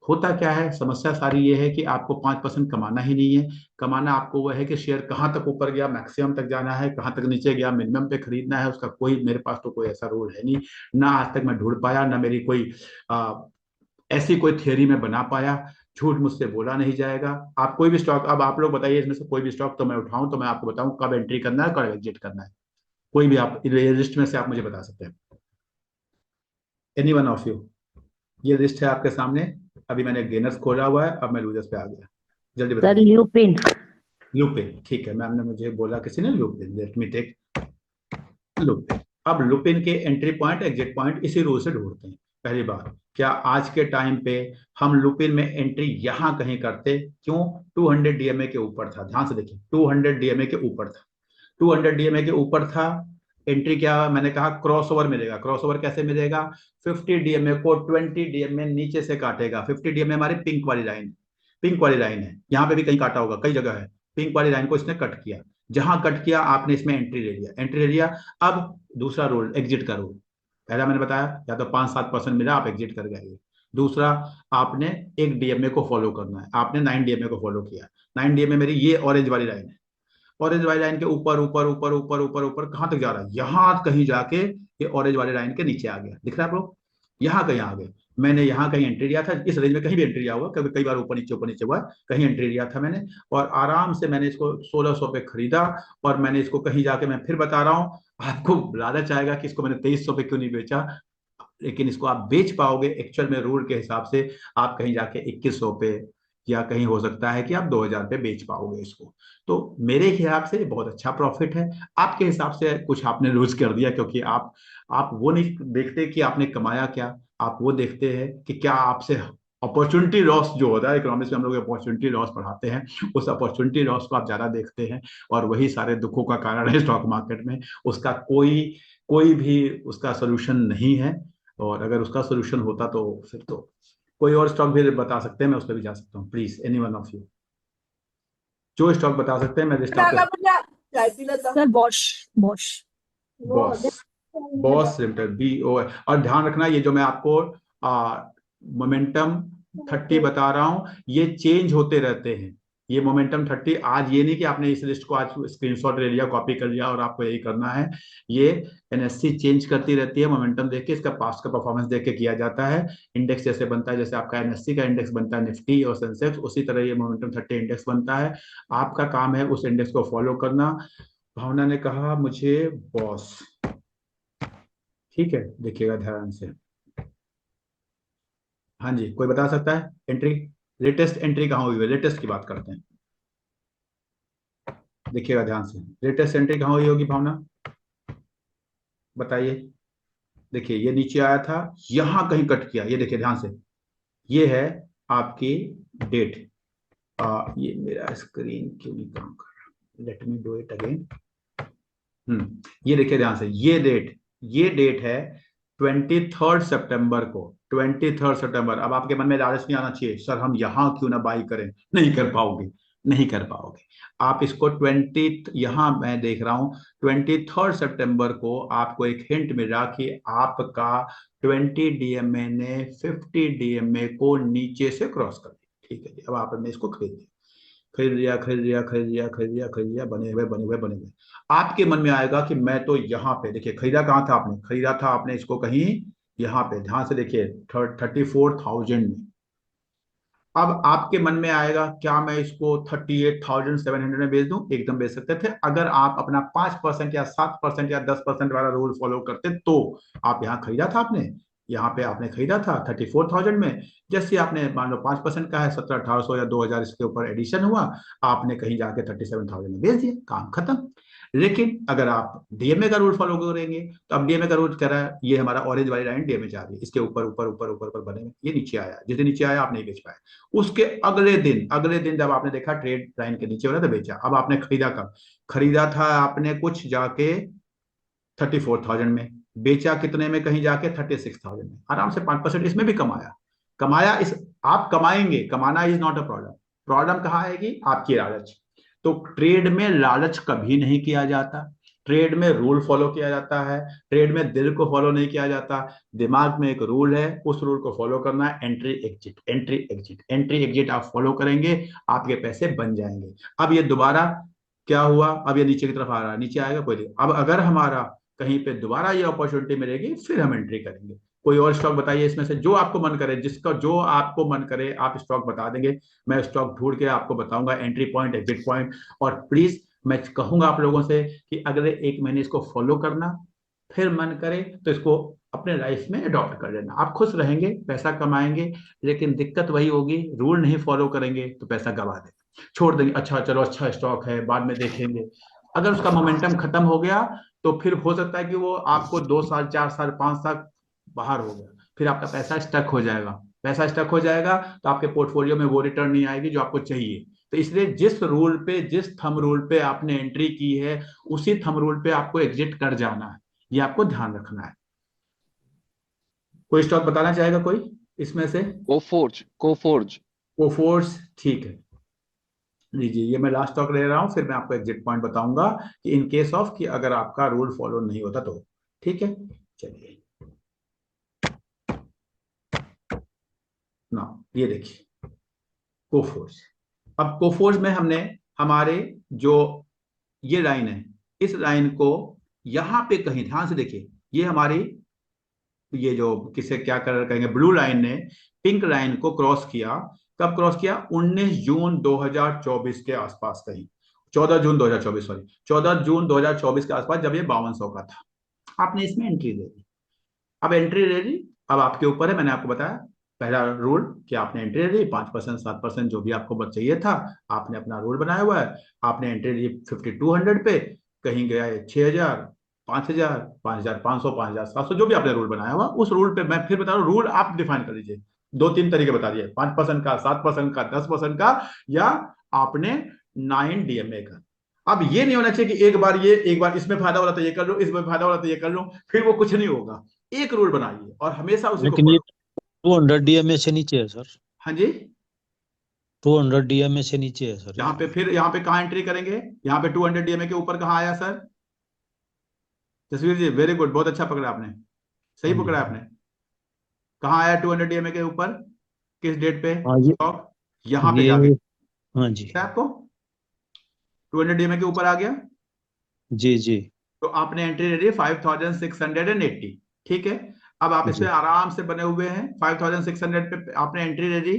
होता क्या है। समस्या सारी ये है कि आपको 5% कमाना ही नहीं है, कमाना आपको वह है कि शेयर कहाँ तक ऊपर गया मैक्सिमम तक जाना है, कहाँ तक नीचे गया मिनिमम पे खरीदना है। उसका कोई, मेरे पास तो कोई ऐसा रूल है नहीं, ना आज तक मैं ढूंढ पाया, ना मेरी कोई ऐसी कोई थियरी में बना पाया। झूठ मुझसे बोला नहीं जाएगा। आप कोई भी स्टॉक, अब आप लोग बताइए इसमें से कोई भी स्टॉक तो मैं उठाऊं तो मैं आपको बताऊं कब एंट्री करना है, कब एग्जिट करना है। कोई भी आप लिस्ट में से आप मुझे बता सकते हैं, एनी वन ऑफ यू। ये लिस्ट है आपके सामने, अभी मैंने गेनर्स खोला हुआ है, अब मैं लूजर्स पे आ गया, जल्दी सर बताइए। ल्यूपिन। लुपिन, ठीक है, मैम ने मुझे बोला किसी ने Lupin, let me take Lupin. अब लुपिन के एंट्री पॉइंट एग्जिट पॉइंट इसी रूल से ढूंढते हैं। पहली बात, क्या आज के टाइम पे हम लुपिन में एंट्री यहां कहीं करते? क्यों? 200 DMA के ऊपर था, ध्यान से देखिए 200 DMA के ऊपर था, 200 DMA के ऊपर था। एंट्री क्या मैंने कहा? क्रॉस ओवर मिलेगा। क्रॉस ओवर कैसे मिलेगा? 50 DMA को 20 DMA नीचे से काटेगा। 50 DMA हमारी पिंक वाली लाइन, पिंक वाली लाइन है, यहाँ पे भी कहीं काटा होगा, कई जगह है, पिंक वाली लाइन को इसने कट किया। जहां कट किया आपने इसमें एंट्री ले लिया, एंट्री ले लिया। अब दूसरा रूल, एग्जिट का रूल, पहला मैंने बताया या तो 5-7% मिला आप एग्जिट कर गए। दूसरा, आपने एक डीएमए को फॉलो करना है, आपने 9 DMA को फॉलो किया। 9 DMA मेरी ये ऑरेंज वाली लाइन है, ऑरेंज वाली लाइन के ऊपर ऊपर ऊपर ऊपर ऊपर ऊपर कहां तक जा रहा है? यहां कहीं जाके ये ऑरेंज वाली लाइन के नीचे आ गया, दिख रहा है आप लोग? यहाँ कहीं आ गए। मैंने यहाँ कहीं एंट्री लिया था, इस रेंज में कहीं भी एंट्री लिया हुआ, कभी कई बार ऊपर नीचे हुआ, कहीं एंट्री लिया था मैंने, और आराम से मैंने इसको 1600 पे खरीदा। और मैंने इसको कहीं जाके, मैं फिर बता रहा हूँ, आपको लालच आएगा कि इसको मैंने 2300 पे क्यों नहीं बेचा, लेकिन इसको आप बेच पाओगे एक्चुअल में रूल के हिसाब से। आप कहीं जाके 2100 पे, या कहीं हो सकता है कि आप 2000 पे बेच पाओगे इसको। तो मेरे हिसाब से बहुत अच्छा प्रॉफिट है। आपके हिसाब से कुछ आपने लूज कर दिया, क्योंकि आप वो नहीं देखते कि आपने कमाया क्या, आप वो देखते हैं कि क्या आपसे अपॉर्चुनिटी लॉस जो होता है, इकोनॉमिक्स में हम लोग अपॉर्चुनिटी लॉस पढ़ाते हैं, उस अपॉर्चुनिटी लॉस को आप ज्यादा देखते हैं, और वही सारे दुखों का कारण है स्टॉक मार्केट में। उसका कोई कोई भी उसका सोल्यूशन नहीं है, और अगर उसका सोल्यूशन होता तो फिर तो कोई और स्टॉक भी बता सकते हैं, मैं उस पर भी जा सकता हूँ। Please any one of you, जो स्टॉक बता सकते हैं मैं लिस्ट आपके। Sir Bosch, Bosch. Boss, boss limited, BO। और ध्यान रखना, ये जो मैं आपको मोमेंटम 30 बता रहा हूं, ये चेंज होते रहते हैं। ये मोमेंटम 30 आज, ये नहीं कि आपने इस लिस्ट को आज स्क्रीनशॉट ले लिया, कॉपी कर लिया और आपको यही करना है। ये NSE चेंज करती रहती है, मोमेंटम देख के, इसका पास्ट का परफॉर्मेंस देख के किया जाता है। इंडेक्स जैसे बनता है, जैसे आपका NSE का इंडेक्स बनता है निफ्टी और सेंसेक्स, उसी तरह ये मोमेंटम 30 इंडेक्स बनता है। आपका काम है उस इंडेक्स को फॉलो करना। भावना ने कहा मुझे बॉस, ठीक है, देखिएगा ध्यान से। हाँ जी, कोई बता सकता है एंट्री, लेटेस्ट एंट्री कहाँ हुई है? लेटेस्ट की बात करते हैं, देखिएगा ध्यान से, लेटेस्ट एंट्री कहाँ हुई होगी भावना, बताइए। देखिए ये नीचे आया था, यहां कहीं कट किया, ये देखिए ध्यान से, ये है आपकी डेट। ये मेरा स्क्रीन क्यों नहीं काम कर रहा, let me do it again. ये देखिए ध्यान से, ये डेट है 23 सितंबर को, 23 सितंबर। अब आपके मन में लालच नहीं आना चाहिए, सर हम यहां क्यों ना बाई करें। नहीं कर पाओगे, नहीं कर पाओगे। आप इसको 20, यहां मैं देख रहा हूं 23 सितंबर को आपको एक हिंट मिला कि आपका 20 DMA ने 50 DMA को नीचे से क्रॉस कर दिया। ठीक है जी, अब आपने इसको खरीद लिया, खरीद लिया, खरीद लिया, खरीद लिया, खरीद लिया, खरीद लिया, बने हुए, बने हुए, बने हुए। आपके मन में आएगा कि मैं तो यहाँ पे, देखिए खरीदा कहाँ था आपने, खरीदा था आपने इसको कहीं यहाँ पे, ध्यान से देखिए 34,000 में। अब आपके मन में आएगा क्या मैं इसको 38,700 में बेच दूं? एकदम बेच सकते थे, अगर आप अपना 5% या 7% या 10% वाला रूल फॉलो करते तो। आप यहाँ खरीदा था आपने, यहाँ पे आपने खरीदा था 34,000 में। जैसे आपने मान लो 5% का है, 17,800 या 2,000 इसके ऊपर एडिशन हुआ, आपने कहीं जाके 37,000 में बेच दिया, काम खत्म। लेकिन अगर आप डीएमए का रूल फॉलो करेंगे तो अब डीएमए का रूल कह रहा है, ये हमारा ऑरेंज वाली लाइन डीएमए जा रही है, इसके ऊपर ऊपर ऊपर ऊपर ऊपर बने, ये नीचे आया, जिस दिन नीचे आया आप नहीं बेच पाए। उसके अगले दिन जब आपने देखा ट्रेड लाइन के नीचे हो रहा था, बेचा। अब आपने खरीदा कब? खरीदा था आपने कुछ जाके 34,000 में, बेचा कितने में? कहीं जाके 36,000 में। आराम से 5% इसमें भी कमाया, कमाया। इस आप कमाएंगे, कमाना is not a problem. Problem कहाँ आएगी? आपकी लालच। तो ट्रेड में लालच कभी नहीं किया जाता, ट्रेड में रूल फॉलो किया जाता है, ट्रेड में दिल को फॉलो नहीं किया जाता। दिमाग में एक रूल है, उस रूल को फॉलो करना है, entry exit, entry exit, entry exit आप फॉलो करेंगे, आपके पैसे बन जाएंगे। अब ये दोबारा क्या हुआ? अब ये नीचे की तरफ आ रहा है, नीचे आएगा कोई नहीं। अब अगर हमारा कहीं पे दोबारा ये अपॉर्चुनिटी मिलेगी, फिर हम एंट्री करेंगे। कोई और स्टॉक बताइए इसमें से, जो आपको मन करे, जिसका जो आपको मन करे आप स्टॉक बता देंगे, मैं स्टॉक ढूंढ के आपको बताऊंगा, एंट्री पॉइंट, एग्जिट पॉइंट। और प्लीज मैं कहूंगा आप लोगों से कि अगले 1 महीने इसको फॉलो करना, फिर मन करे तो इसको अपने लाइफ में अडॉप्ट कर लेना। आप खुश रहेंगे, पैसा कमाएंगे, लेकिन दिक्कत वही होगी, रूल नहीं फॉलो करेंगे तो पैसा गवा देंगे, छोड़ देंगे। अच्छा चलो, अच्छा स्टॉक है, बाद में देखेंगे। अगर उसका मोमेंटम खत्म हो गया तो फिर हो सकता है कि वो आपको 2 साल, 4 साल, 5 साल बाहर हो गया, फिर आपका पैसा स्टक हो जाएगा। पैसा स्टक हो जाएगा तो आपके पोर्टफोलियो में वो रिटर्न नहीं आएगी जो आपको चाहिए। तो इसलिए जिस रूल पे, जिस थंब रूल पे आपने एंट्री की है, उसी थंब रूल पे आपको एग्जिट कर जाना है, ये आपको ध्यान रखना है। कोई स्टॉक बताना चाहेगा कोई इसमें से? Coforge, Coforge. कोफोर्स, ठीक है, लीजिए ये मैं लास्ट स्टॉक ले रहा हूं, फिर मैं आपको एग्जिट पॉइंट बताऊंगा कि इन केस ऑफ कि अगर आपका रूल फॉलो नहीं होता तो। ठीक है, चलिए ना, ये देखिए कोफोर्स। अब कोफोर्स में हमने हमारे जो ये लाइन है, इस लाइन को यहां पे कहीं ध्यान से देखिए, ये हमारी, ये जो किसे क्या कलर कहेंगे, ब्लू लाइन ने पिंक लाइन को क्रॉस किया। कब क्रॉस किया? 19 जून 2024 के आसपास, कहीं 14 जून 2024, सॉरी 14 जून 2024 के आसपास, जब ये 5200 का था। आपने इसमें एंट्री दे दी। अब एंट्री ले ली, अब आपके ऊपर है। मैंने आपको बताया पहला रूल कि आपने एंट्री ले ली, 5%, 7% जो भी आपको बच चाहिए था, आपने अपना रूल बनाया हुआ है। आपने एंट्री ली 5200 पे, कहीं गया 6,000, 5,000, 5,500, 5,700, जो भी आपने रूल बनाया हुआ, उस रूल पे मैं फिर बता रहा हूँ, रूल आप डिफाइन कर लीजिए। 2-3 तरीके बता दिए, 5% का, 7% का, 10% का, या आपने 9 DMA का। अब ये नहीं होना चाहिए कि एक बार ये, एक बार इसमें फायदा हो रहा था ये कर लो, इसमें फायदा हो रहा था ये कर लो, फिर वो कुछ नहीं होगा। एक रूल बनाइए और हमेशा उसी को लेकिन ये follow। 200 डीएमए से नीचे है सर, हाँ जी, 200 डीएमए से नीचे है सर। यहाँ पे फिर यहाँ पे कहाँ एंट्री करेंगे? यहाँ पे 200 DMA के ऊपर कहाँ आया सर? जसवीर जी वेरी गुड, बहुत अच्छा पकड़ा आपने, सही हाँ जी, पकड़ा आपने। कहाँ आया 200 DMA के ऊपर? किस डेट पे? हाँ ये स्टॉक यहाँ पे ये जाके हाँ जी, आपको 200 DMA के ऊपर आ गया, जी जी तो आपने एंट्री ले ली 5,680। ठीक है, अब आप इसमें जी। आराम से बने हुए हैं, 5,600 पे आपने एंट्री ले ली।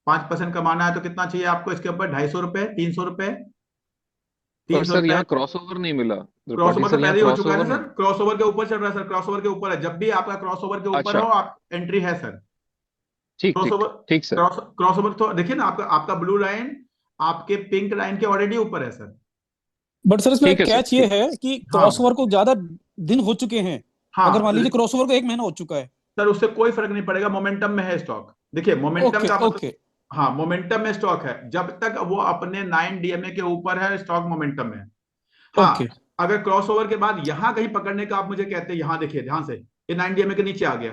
5% कमाना है तो कितना चाहिए आपको इसके ऊपर? 250 रुपए, 300 रुपए, पर 300 सर रुपए। यहाँ क्रॉसओवर नहीं मिला क्रॉस त्रिपाठी ओवर तो सर, यहाँ पहले ही हो चुका है क्रॉसओवर ना नहीं। सर, क्रॉस ओवर के ऊपर चल रहा है सर, क्रॉस ओवर के ऊपर है। जब भी आपका क्रॉस ओवर के ऊपर अच्छा, हो, आप एंट्री है सर। ठीक क्रॉस ठीक ओवर, ठीक सर। क्रॉस ओवर तो देखिए ना, आपका आपका ब्लू लाइन आपके पिंक लाइन के ऑलरेडी ऊपर है सर। बट सर इसमें ठीक है सर, कैच ये ठीक। है कि हाँ क्रॉसओवर को ज्यादा दिन हो चुके हैं। अगर हाँ, मान लीजिए क्रॉसओवर को 1 महीना हो चुका है। सर उससे कोई फर्क नहीं पड़ेगा, मोमेंटम में है स्टॉक। देखिए मोमेंटम ओके का मतलब, ओके हाँ मोमेंटम में स्टॉक है, जब तक वो अपने 9 DMA के ऊपर है, स्टॉक मोमेंटम में है। हाँ, ओके अगर क्रॉस ओवर के बाद यहां कहीं पकड़ने का आप मुझे कहते हैं, यहां देखिए ध्यान से, ये 9 डीएमए के नीचे आ गया,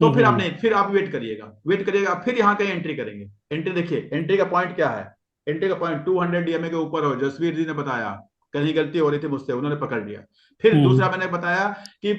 तो फिर आप वेट करिएगा, फिर यहाँ कहीं एंट्री करेंगे। एंट्री देखिए, एंट्री का पॉइंट क्या है, एंट्री का पॉइंट 200 डीएमए के ऊपर हो, जसवीर जी ने बताया, कहीं गलती हो रही थी मुझसे, उन्होंने पकड़ लिया। फिर दूसरा मैंने बताया कि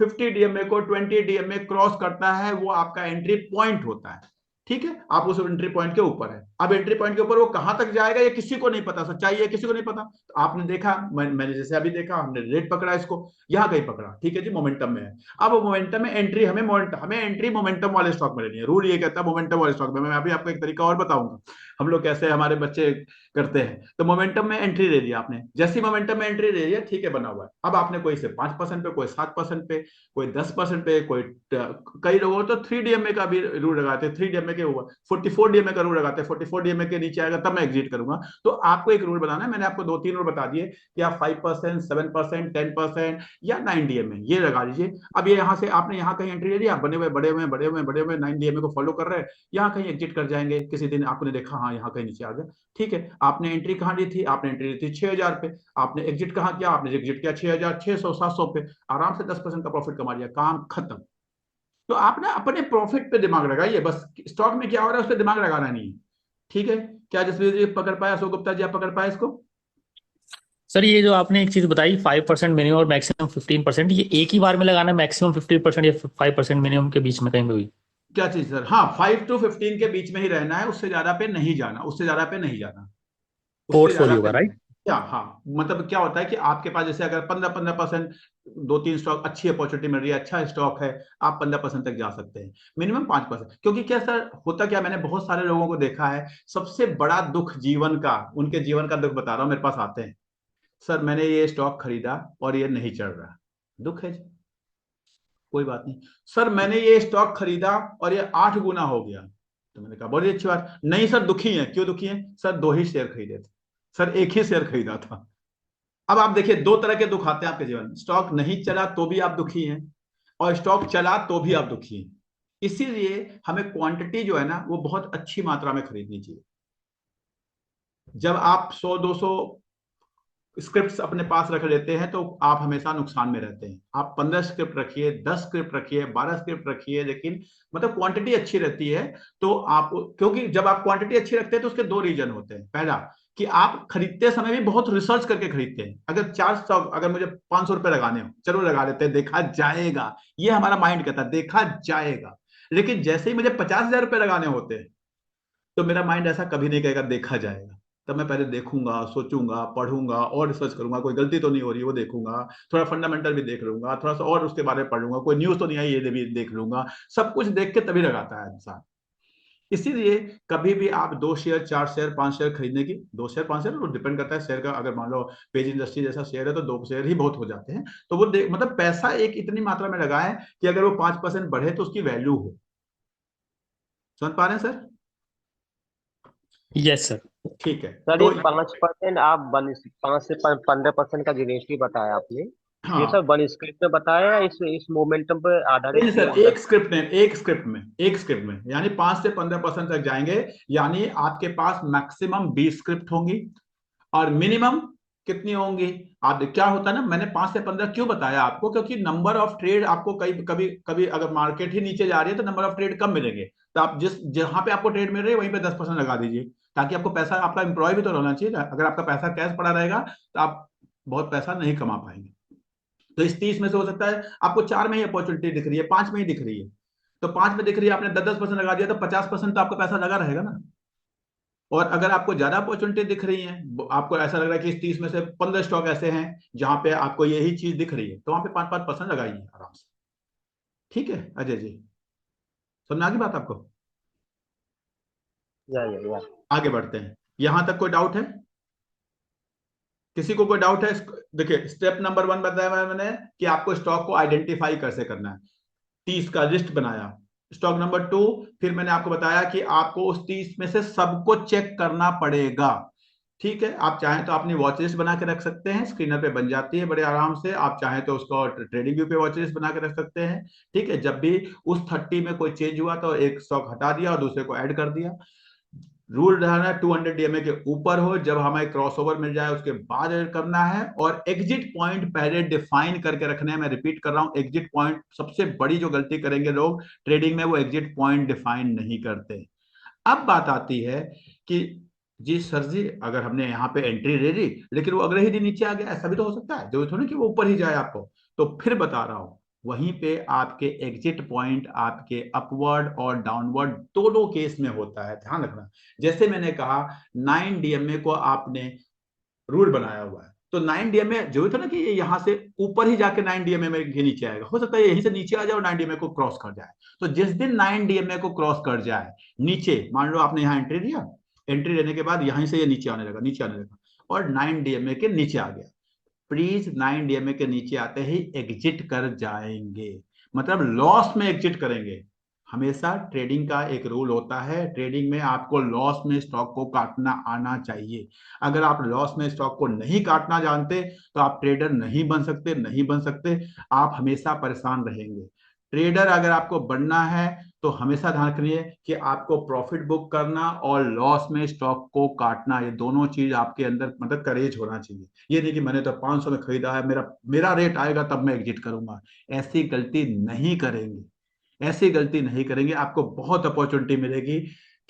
50 डीएमए को 20 डीएमए क्रॉस करता है, वो आपका एंट्री पॉइंट होता है। ठीक है, आप उस एंट्री पॉइंट के ऊपर है। अब एंट्री पॉइंट के ऊपर वो कहां तक जाएगा ये किसी को नहीं पता, सच्चाई है किसी को नहीं पता। तो आपने देखा, मैंने जैसे अभी देखा, हमने रेट पकड़ा इसको, यहां कहीं पकड़ा, ठीक है जी, मोमेंटम में है। अब मोमेंटम में एंट्री हमें एंट्री मोमेंटम वाले स्टॉक में लेनी है। रूल ये कहता है मोमेंटम वाले स्टॉक में। मैं अभी आपको एक तरीका और बताऊंगा, हम लोग कैसे हमारे बच्चे करते हैं। तो मोमेंटम में एंट्री ले लिया आपने, जैसी मोमेंटम में एंट्री ले लिया, ठीक है, बना हुआ है। अब आपने कोई से 5% पे, कोई 7% पे, कोई 10% पे, कोई कई लोगों तो 3 डीएमए का भी रूल लगाते हैं, 3 डीएमए के ऊपर 44 डीएमए का रूल लगाते हैं, 44 डीएमए के नीचे आएगा तब मैं एग्जिट करूंगा। तो आपको एक रूल बनाना है, मैंने आपको 2-3 रूल बता दिए कि आप 5%, 7%, 10% या 9 डीएमए ये लगा लीजिए। अब ये यहाँ से आपने यहाँ कहीं एंट्री ले लिया, बड़े हुए 9 डीएमए को फॉलो कर रहे हैं, यहाँ कहीं एग्जिट कर जाएंगे। किसी दिन आपने देखा हाँ यहाँ कहीं नीचे आ गया, ठीक है, आपने एंट्री कहाँ ली थी, आपने एंट्री ली थी 6000 पे, आपने एग्जिट कहाँ किया, आपने एग्जिट किया 6600, 700 पे, आराम से 10% का प्रॉफिट कमा लिया, काम खत्म। तो आप ना अपने प्रॉफिट पे दिमाग लगाइए, बस स्टॉक में क्या हो रहा है उस पर दिमाग लगाना नहीं है। ठीक है, क्या जसवीर जी पकड़ पाया, अशोक गुप्ता जी आप पकड़ पाए इसको? सर ये जो आपने एक चीज बताई 5% मिनिमम और मैक्सिमम 15%, ये एक ही बार में लगाना है मैक्सिमम 15% या 5% मिनिमम के बीच में कहीं भी हुई? क्या चीज सर? हाँ, 5 to 15 के बीच में ही रहना है, उससे ज्यादा पे नहीं जाना, उससे ज्यादा पे नहीं जाना, उससे ज्यादा पोर्टफोलियो पे का, राइट? क्या, हाँ, मतलब क्या होता है कि आपके पास जैसे अगर 15% 2-3 स्टॉक अच्छी अपॉर्चुनिटी मिल रही है, अच्छा स्टॉक है, आप 15% तक जा सकते हैं, मिनिमम 5%। क्योंकि क्या सर होता क्या, मैंने बहुत सारे लोगों को देखा है, सबसे बड़ा दुख जीवन का, उनके जीवन का दुख बता रहा हूँ, मेरे पास आते हैं, सर मैंने ये स्टॉक खरीदा और ये नहीं चल रहा। दुख है जी, कोई बात नहीं। सर मैंने ये स्टॉक खरीदा और ये 8 गुना हो गया। तो मैंने कहा बड़ी अच्छी बात। नहीं सर दुखी है। क्यों दुखी है? सर 2 ही शेयर खरीदे थे, सर 1 ही शेयर खरीदा था। अब आप देखिए 2 तरह के दुख आते हैं आपके जीवन में, स्टॉक नहीं चला तो भी आप दुखी हैं और स्टॉक चला तो भी आप दुखी हैं। इसीलिए हमें क्वांटिटी जो है ना वो बहुत अच्छी मात्रा में खरीदनी चाहिए। जब आप 100-200 स्क्रिप्ट्स अपने पास रख लेते हैं तो आप हमेशा नुकसान में रहते हैं। आप 15 स्क्रिप्ट रखिए, 10 स्क्रिप्ट रखिए, 12 स्क्रिप्ट रखिए, लेकिन मतलब क्वांटिटी अच्छी रहती है तो आप, क्योंकि जब आप क्वांटिटी अच्छी रखते हैं तो उसके 2 रीजन होते हैं। पहला कि आप खरीदते समय भी बहुत रिसर्च करके खरीदते हैं। अगर 4 स्टॉक, अगर मुझे 500 रुपए लगाने हो, चलो लगा लेते हैं, देखा जाएगा, ये हमारा माइंड कहता है देखा जाएगा। लेकिन जैसे ही मुझे 50,000 रुपए लगाने होते हैं तो मेरा माइंड ऐसा कभी नहीं कहेगा देखा जाएगा। तब मैं पहले देखूंगा, सोचूंगा, पढ़ूंगा और रिसर्च करूंगा, कोई गलती तो नहीं हो रही वो देखूंगा, थोड़ा फंडामेंटल भी देख लूंगा, थोड़ा सा और उसके बारे में पढ़ लूंगा, कोई न्यूज तो नहीं आई ये भी देख लूंगा। सब कुछ देख के तभी लगाता है इंसान। इसीलिए कभी भी आप 2 शेयर, 4 शेयर, 5 शेयर खरीदने की, 2 शेयर 5 शेयर, वो डिपेंड करता है शेयर का। अगर मान लो पेज इंडस्ट्री जैसा शेयर है तो 2 शेयर ही बहुत हो जाते हैं। तो वो मतलब पैसा एक इतनी मात्रा में लगाएं कि अगर वो 5% बढ़े तो उसकी वैल्यू हो। समझ पा रहे हैं सर? Yes sir. ठीक है, सर तो ये 5% आप 5 से 15% का जीएसटी बताया आपने, ये हाँ सब वन स्क्रिप्ट में बताया या इस मोमेंटम पर आधारित नहीं सर, होगा? एक स्क्रिप्ट में यानी 5 से 15% तक जाएंगे, यानी आपके पास मैक्सिमम 20 स्क्रिप्ट होंगी और मिनिमम कितनी होंगी? आप क्या होता है ना, मैंने 5 से 15 क्यों बताया आपको, क्योंकि नंबर ऑफ ट्रेड आपको कभी कभी अगर मार्केट ही नीचे जा रही है तो नंबर ऑफ ट्रेड कम मिलेंगे। तो आप जहां पे आपको ट्रेड मिल रही है वहीं पे 10% लगा दीजिए, ताकि आपको पैसा, आपका एम्प्लॉय भी तो रहना चाहिए ना। अगर आपका पैसा कैश पड़ा रहेगा तो आप बहुत पैसा नहीं कमा पाएंगे। तो इस 30 में से हो सकता है आपको 4 में ही अपॉर्चुनिटी दिख रही है, 5 में ही दिख रही है, तो 5 में दिख रही है, आपने 10-10% लगा दिया तो 50% तो आपका पैसा लगा रहेगा ना। और अगर आपको ज्यादा अपॉर्चुनिटी दिख रही है, आपको ऐसा लग रहा है कि इस 30 में से 15 स्टॉक ऐसे हैं जहां पे आपको यही चीज दिख रही है, तो वहां पे 5-5% लगाइए आराम से। ठीक है अजय जी, समझ आ गई बात आपको? या आगे बढ़ते हैं। यहां तक कोई डाउट है? किसी को कोई डाउट है? देखिए स्टेप नंबर 1 बताया मैंने कि आपको स्टॉक को आइडेंटिफाई कैसे करना है, 30 का लिस्ट बनाया। स्टॉक नंबर 2, फिर मैंने आपको बताया कि आपको उस 30 में से सबको चेक करना पड़ेगा। ठीक है, आप चाहें तो अपनी वॉच लिस्ट बना के रख सकते हैं, स्क्रीनर पे बन जाती है बड़े आराम से। आप चाहें तो उसको ट्रेडिंग व्यू पे वॉच लिस्ट बना के रख सकते हैं। ठीक है, जब भी उस 30 में कोई चेंज हुआ तो एक स्टॉक हटा दिया और दूसरे को ऐड कर दिया। रूल रहना 200 डीएमए के ऊपर हो, जब हमें क्रॉसओवर मिल जाए उसके बाद करना है, और एग्जिट पॉइंट पहले डिफाइन करके रखना है। मैं रिपीट कर रहा हूं, एग्जिट पॉइंट सबसे बड़ी जो गलती करेंगे लोग ट्रेडिंग में, वो एग्जिट पॉइंट डिफाइन नहीं करते। अब बात आती है कि जी सर जी, अगर हमने यहाँ पे एंट्री ले ली लेकिन वो अगले ही दिन नीचे आ गया, ऐसा भी तो हो सकता है, जरूरी थोड़ी कि वो ऊपर ही जाए आपको। तो फिर बता रहा हूं, वहीं पे आपके एग्जिट पॉइंट आपके अपवर्ड और डाउनवर्ड दोनों केस में होता है, ध्यान रखना। जैसे मैंने कहा 9 डीएमए को आपने रूल बनाया हुआ है, तो 9 डीएमए जो था ना कि ये यहाँ से ऊपर ही जाके 9 डीएमए में नीचे आएगा, हो सकता है यहीं से नीचे आ जाए और 9 डीएमए को क्रॉस कर जाए। तो जिस दिन 9 डीएमए को क्रॉस कर जाए नीचे, मान लो आपने यहाँ एंट्री दिया, एंट्री लेने के बाद यहीं से ये नीचे आने लगा, नीचे आने लगा और 9 डीएमए के नीचे आ गया, प्लीज 9 डीएमए के नीचे आते ही एग्जिट कर जाएंगे, मतलब लॉस में एग्जिट करेंगे। हमेशा ट्रेडिंग का एक रूल होता है, ट्रेडिंग में आपको लॉस में स्टॉक को काटना आना चाहिए। अगर आप लॉस में स्टॉक को नहीं काटना जानते तो आप ट्रेडर नहीं बन सकते, नहीं बन सकते, आप हमेशा परेशान रहेंगे। ट्रेडर अगर आपको बनना है तो हमेशा ध्यान रखिए कि आपको प्रॉफिट बुक करना और लॉस में स्टॉक को काटना, ये दोनों चीज आपके अंदर मतलब करेज होना चाहिए। ये नहीं कि मैंने तो 500 में खरीदा है, मेरा रेट आएगा तब मैं एग्जिट करूंगा, ऐसी गलती नहीं करेंगे, ऐसी गलती नहीं करेंगे, आपको बहुत अपॉर्चुनिटी मिलेगी।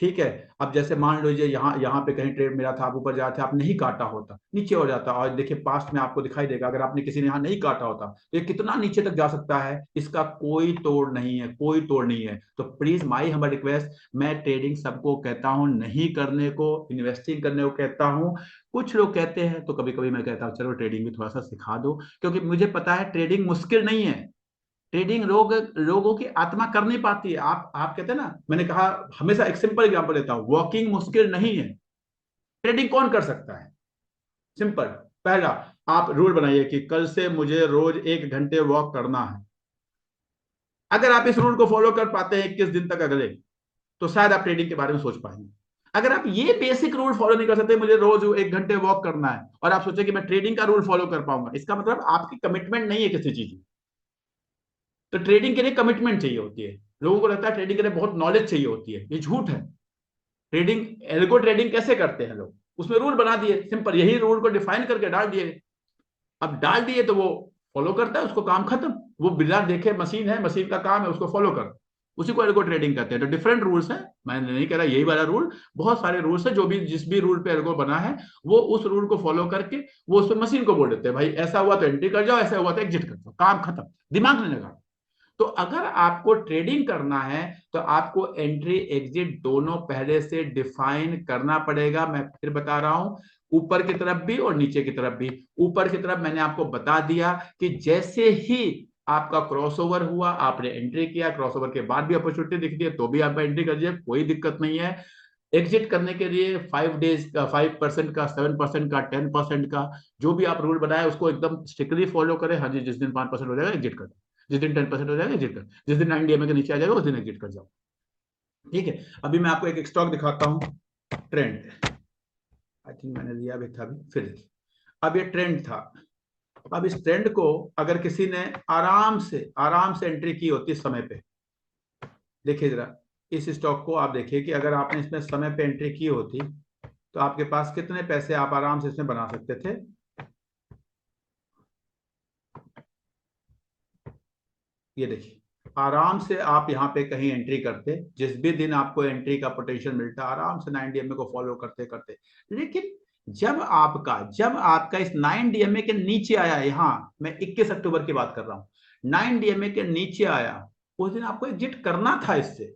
ठीक है, अब जैसे मान लीजिए यहाँ पे कहीं ट्रेड मिला था, आप ऊपर जाते, आप नहीं काटा होता, नीचे हो जाता, और देखिए पास्ट में आपको दिखाई देगा अगर आपने किसी ने यहाँ नहीं काटा होता तो ये कितना नीचे तक जा सकता है, इसका कोई तोड़ नहीं है, कोई तोड़ नहीं है। तो प्लीज माई हम्बल रिक्वेस्ट, मैं ट्रेडिंग सबको कहता हूँ नहीं करने को, इन्वेस्टिंग करने को कहता हूँ। कुछ लोग कहते हैं तो कभी कभी मैं कहता हूँ चलो ट्रेडिंग भी थोड़ा सा सिखा दो, क्योंकि मुझे पता है ट्रेडिंग मुश्किल नहीं है, ट्रेडिंग लोगों की आत्मा कर नहीं पाती है। आप कहते हैं ना, मैंने कहा हमेशा एक सिंपल एग्जांपल देता हूं, वॉकिंग मुश्किल नहीं है, ट्रेडिंग कौन कर सकता है, सिंपल। पहला आप रूल बनाइए कि कल से मुझे रोज 1 घंटे वॉक करना है। अगर आप इस रूल को फॉलो कर पाते हैं 21 दिन तक अगले, तो शायद आप ट्रेडिंग के बारे में सोच पाएंगे। अगर आप ये बेसिक रूल फॉलो नहीं कर सकते, मुझे रोज 1 घंटे वॉक करना है, और आप सोचे कि मैं ट्रेडिंग का रूल फॉलो कर पाऊंगा, इसका मतलब आपकी कमिटमेंट नहीं है किसी चीज में। तो ट्रेडिंग के लिए कमिटमेंट चाहिए होती है, लोगों को लगता है ट्रेडिंग के लिए बहुत नॉलेज चाहिए होती है, ये झूठ है। ट्रेडिंग, एल्गो ट्रेडिंग कैसे करते हैं लोग, उसमें रूल बना दिए, सिंपल, यही रूल को डिफाइन करके डाल दिए। अब डाल दिए तो वो फॉलो करता है, उसको काम खत्म, वो बिना देखे मशीन है, मशीन का काम है उसको फॉलो कर, उसी को एल्गो ट्रेडिंग कहते हैं। तो डिफरेंट रूल्स है, मैं नहीं कह रहा यही वाला रूल, बहुत सारे रूल्स है, जो भी जिस भी रूल पे एल्गो बना है वो उस रूल को फॉलो करके वो उस मशीन को बोल देते हैं भाई ऐसा हुआ तो एंट्री कर जाओ, ऐसा हुआ तो एग्जिट कर जाओ, काम खत्म, दिमाग नहीं लगा। तो अगर आपको ट्रेडिंग करना है तो आपको एंट्री एग्जिट दोनों पहले से डिफाइन करना पड़ेगा। मैं फिर बता रहा हूं, ऊपर की तरफ भी और नीचे की तरफ भी। ऊपर की तरफ मैंने आपको बता दिया कि जैसे ही आपका क्रॉसओवर हुआ, आपने एंट्री किया, क्रॉसओवर के बाद भी अपॉर्चुनिटी दिखती है तो भी आप एंट्री कर दीजिए, कोई दिक्कत नहीं है। एग्जिट करने के लिए 5 डेज का 5% का 7% का 10% का जो भी आप रूल बनाए उसको एकदम स्ट्रिक्टली फॉलो करें। हाँ जी, जिस दिन 5% हो जाएगा एग्जिट कर दो, जिस दिन 10% हो जाएगा एग्जिट कर, जिस दिन 9 डीएमए के नीचे आ जाएगा उस दिन एग्जिट कर जाओ। ठीक है, अभी मैं आपको एक स्टॉक दिखाता हूं, ट्रेंड, आई थिंक मैंने लिया भी था अभी, फिर अब ये ट्रेंड था। अब इस ट्रेंड को अगर किसी ने आराम से एंट्री की होती समय पे, देखिए जरा इस स्टॉक को आप देखिए कि अगर आपने इसमें समय पे एंट्री की होती तो आपके पास कितने पैसे आप आराम से इसमें बना सकते थे। ये देखिए, आराम से आप यहाँ पे कहीं एंट्री करते, जिस भी दिन आपको एंट्री का पोटेंशियल मिलता, आराम से 9 डीएमए को फॉलो करते करते। लेकिन जब आपका इस 9 डीएमए के नीचे आया, यहाँ मैं 21 अक्टूबर की बात कर रहा हूँ, 9 डीएमए के नीचे आया, उस दिन आपको एग्जिट करना था इससे।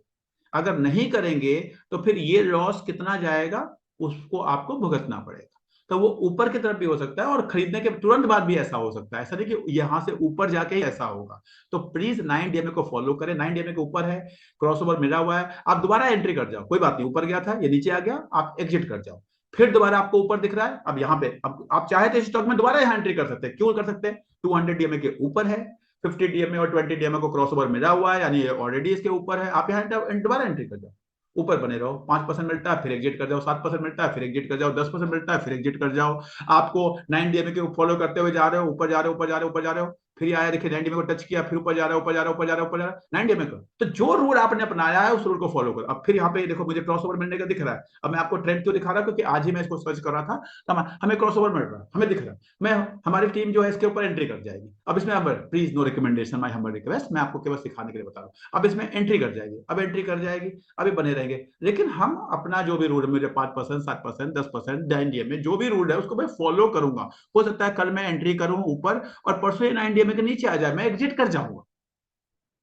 अगर नहीं करेंगे तो फिर ये लॉस कितना जाएगा उसको आपको भुगतना पड़ेगा। तो वो ऊपर की तरफ भी हो सकता है और खरीदने के तुरंत बाद भी ऐसा हो सकता है, ऐसा नहीं कि यहां से ऊपर जाके ही ऐसा होगा। तो प्लीज 9 डीएमए को फॉलो करें। 9 डीएमए के ऊपर है, क्रॉसओवर मिला हुआ है, आप दोबारा एंट्री कर जाओ, कोई बात नहीं, ऊपर गया था ये नीचे आ गया, आप एग्जिट कर जाओ। फिर दोबारा आपको ऊपर दिख रहा है, अब यहाँ पे अब आप चाहे तो स्टॉक में दोबारा यहाँ एंट्री कर सकते हैं। क्यों कर सकते हैं? 200 डीएमए के ऊपर है, 50 डीएमए और 20 डीएमए को क्रॉसओवर मिला हुआ है, यानी ऑलरेडी इसके ऊपर है, आप यहाँ दोबारा एंट्री कर जाओ, ऊपर बने रहो। 5% मिलता है फिर एग्जिट कर जाओ, 7% मिलता है फिर एग्जिट कर जाओ, 10% मिलता है फिर एग्जिट कर जाओ। आपको 9 डीएमए के फॉलो करते हुए जा रहे हो, ऊपर जा रहे हो, ऊपर जा रहे हो, ऊपर जा रहे हो, फिर आया देखिए 90 में को टच किया, फिर ऊपर जा रहा है, ऊपर जा रहा है, ऊपर जा रहा है, ऊपर जा रहा है 90 में को। तो जो रूल आपने अपनाया है उस रूल को फॉलो करो। अब फिर यहाँ पे देखो मुझे क्रॉसओवर मिलने का दिख रहा है। अब मैं आपको ट्रेंड क्यों दिखा रहा हूँ, क्योंकि आज ही मैं इसको सर्च कर रहा था, तो हमें क्रॉसओवर मिल रहा है, हमें दिख रहा है। मैं हमारी टीम जो है इसके ऊपर एंट्री कर जाएगी। अब इसमें अब please no recommendation, my humble request, मैं आपको केवल सिखाने के लिए बता रहा हूँ। अब इसमें एंट्री कर जाएगी, अब एंट्री कर जाएगी, अभी बने रहेंगे। लेकिन हम अपना जो भी रूल है, मुझे 5%, 7%, 10% 9 में जो भी रूल है उसको मैं फॉलो करूंगा। हो सकता है कल मैं एंट्री करूं ऊपर और परसों 9 के नीचे आ जाए, मैं एग्जिट कर जाऊंगा,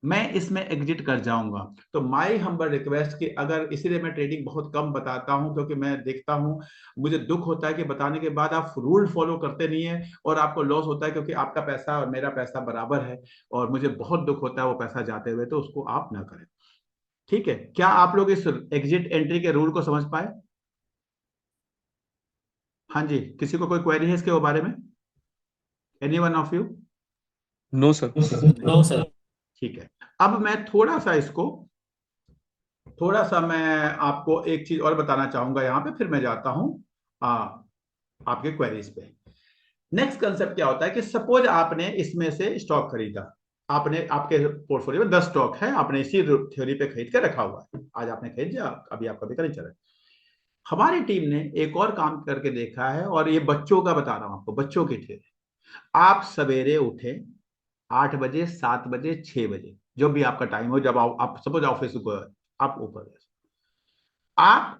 मैं इसमें एग्जिट कर जाऊंगा। तो माय हम्बल रिक्वेस्ट कि अगर, इसीलिए मैं ट्रेडिंग बहुत कम बताता हूं, क्योंकि मैं देखता हूं, मुझे दुख होता है कि बताने के बाद आप रूल फॉलो करते नहीं है और आपको लॉस होता है, क्योंकि आपका पैसा और मेरा पैसा बराबर है और मुझे बहुत दुख होता है वो पैसा जाते हुए। तो उसको आप ना करें, ठीक है। क्या आप लोग इस एग्जिट एंट्री के रूल को समझ पाए? हाँ जी, किसी को कोई क्वेरी है इसके बारे में? Any one of you? No sir. No sir. ठीक है। अब मैं थोड़ा सा मैं आपको एक चीज और बताना चाहूंगा यहाँ पे, फिर मैं जाता हूं आपके क्वेरीज पे। नेक्स्ट कंसेप्ट क्या होता है कि सपोज आपने इसमें से स्टॉक खरीदा, आपने आपके पोर्टफोलियो में 10 स्टॉक है, आपने इसी थ्योरी पे खरीद के रखा हुआ है, आज आपने खरीद लिया, अभी आपका बिक्री चल रहा है। हमारी टीम ने एक और काम करके देखा है, और ये बच्चों का बता रहा हूं आपको, बच्चों की थ्योरी। आप सवेरे उठे 8 बजे, 7 बजे, 6 बजे, जो भी आपका टाइम हो, जब आप सपोज ऑफिस आप ऊपर, आप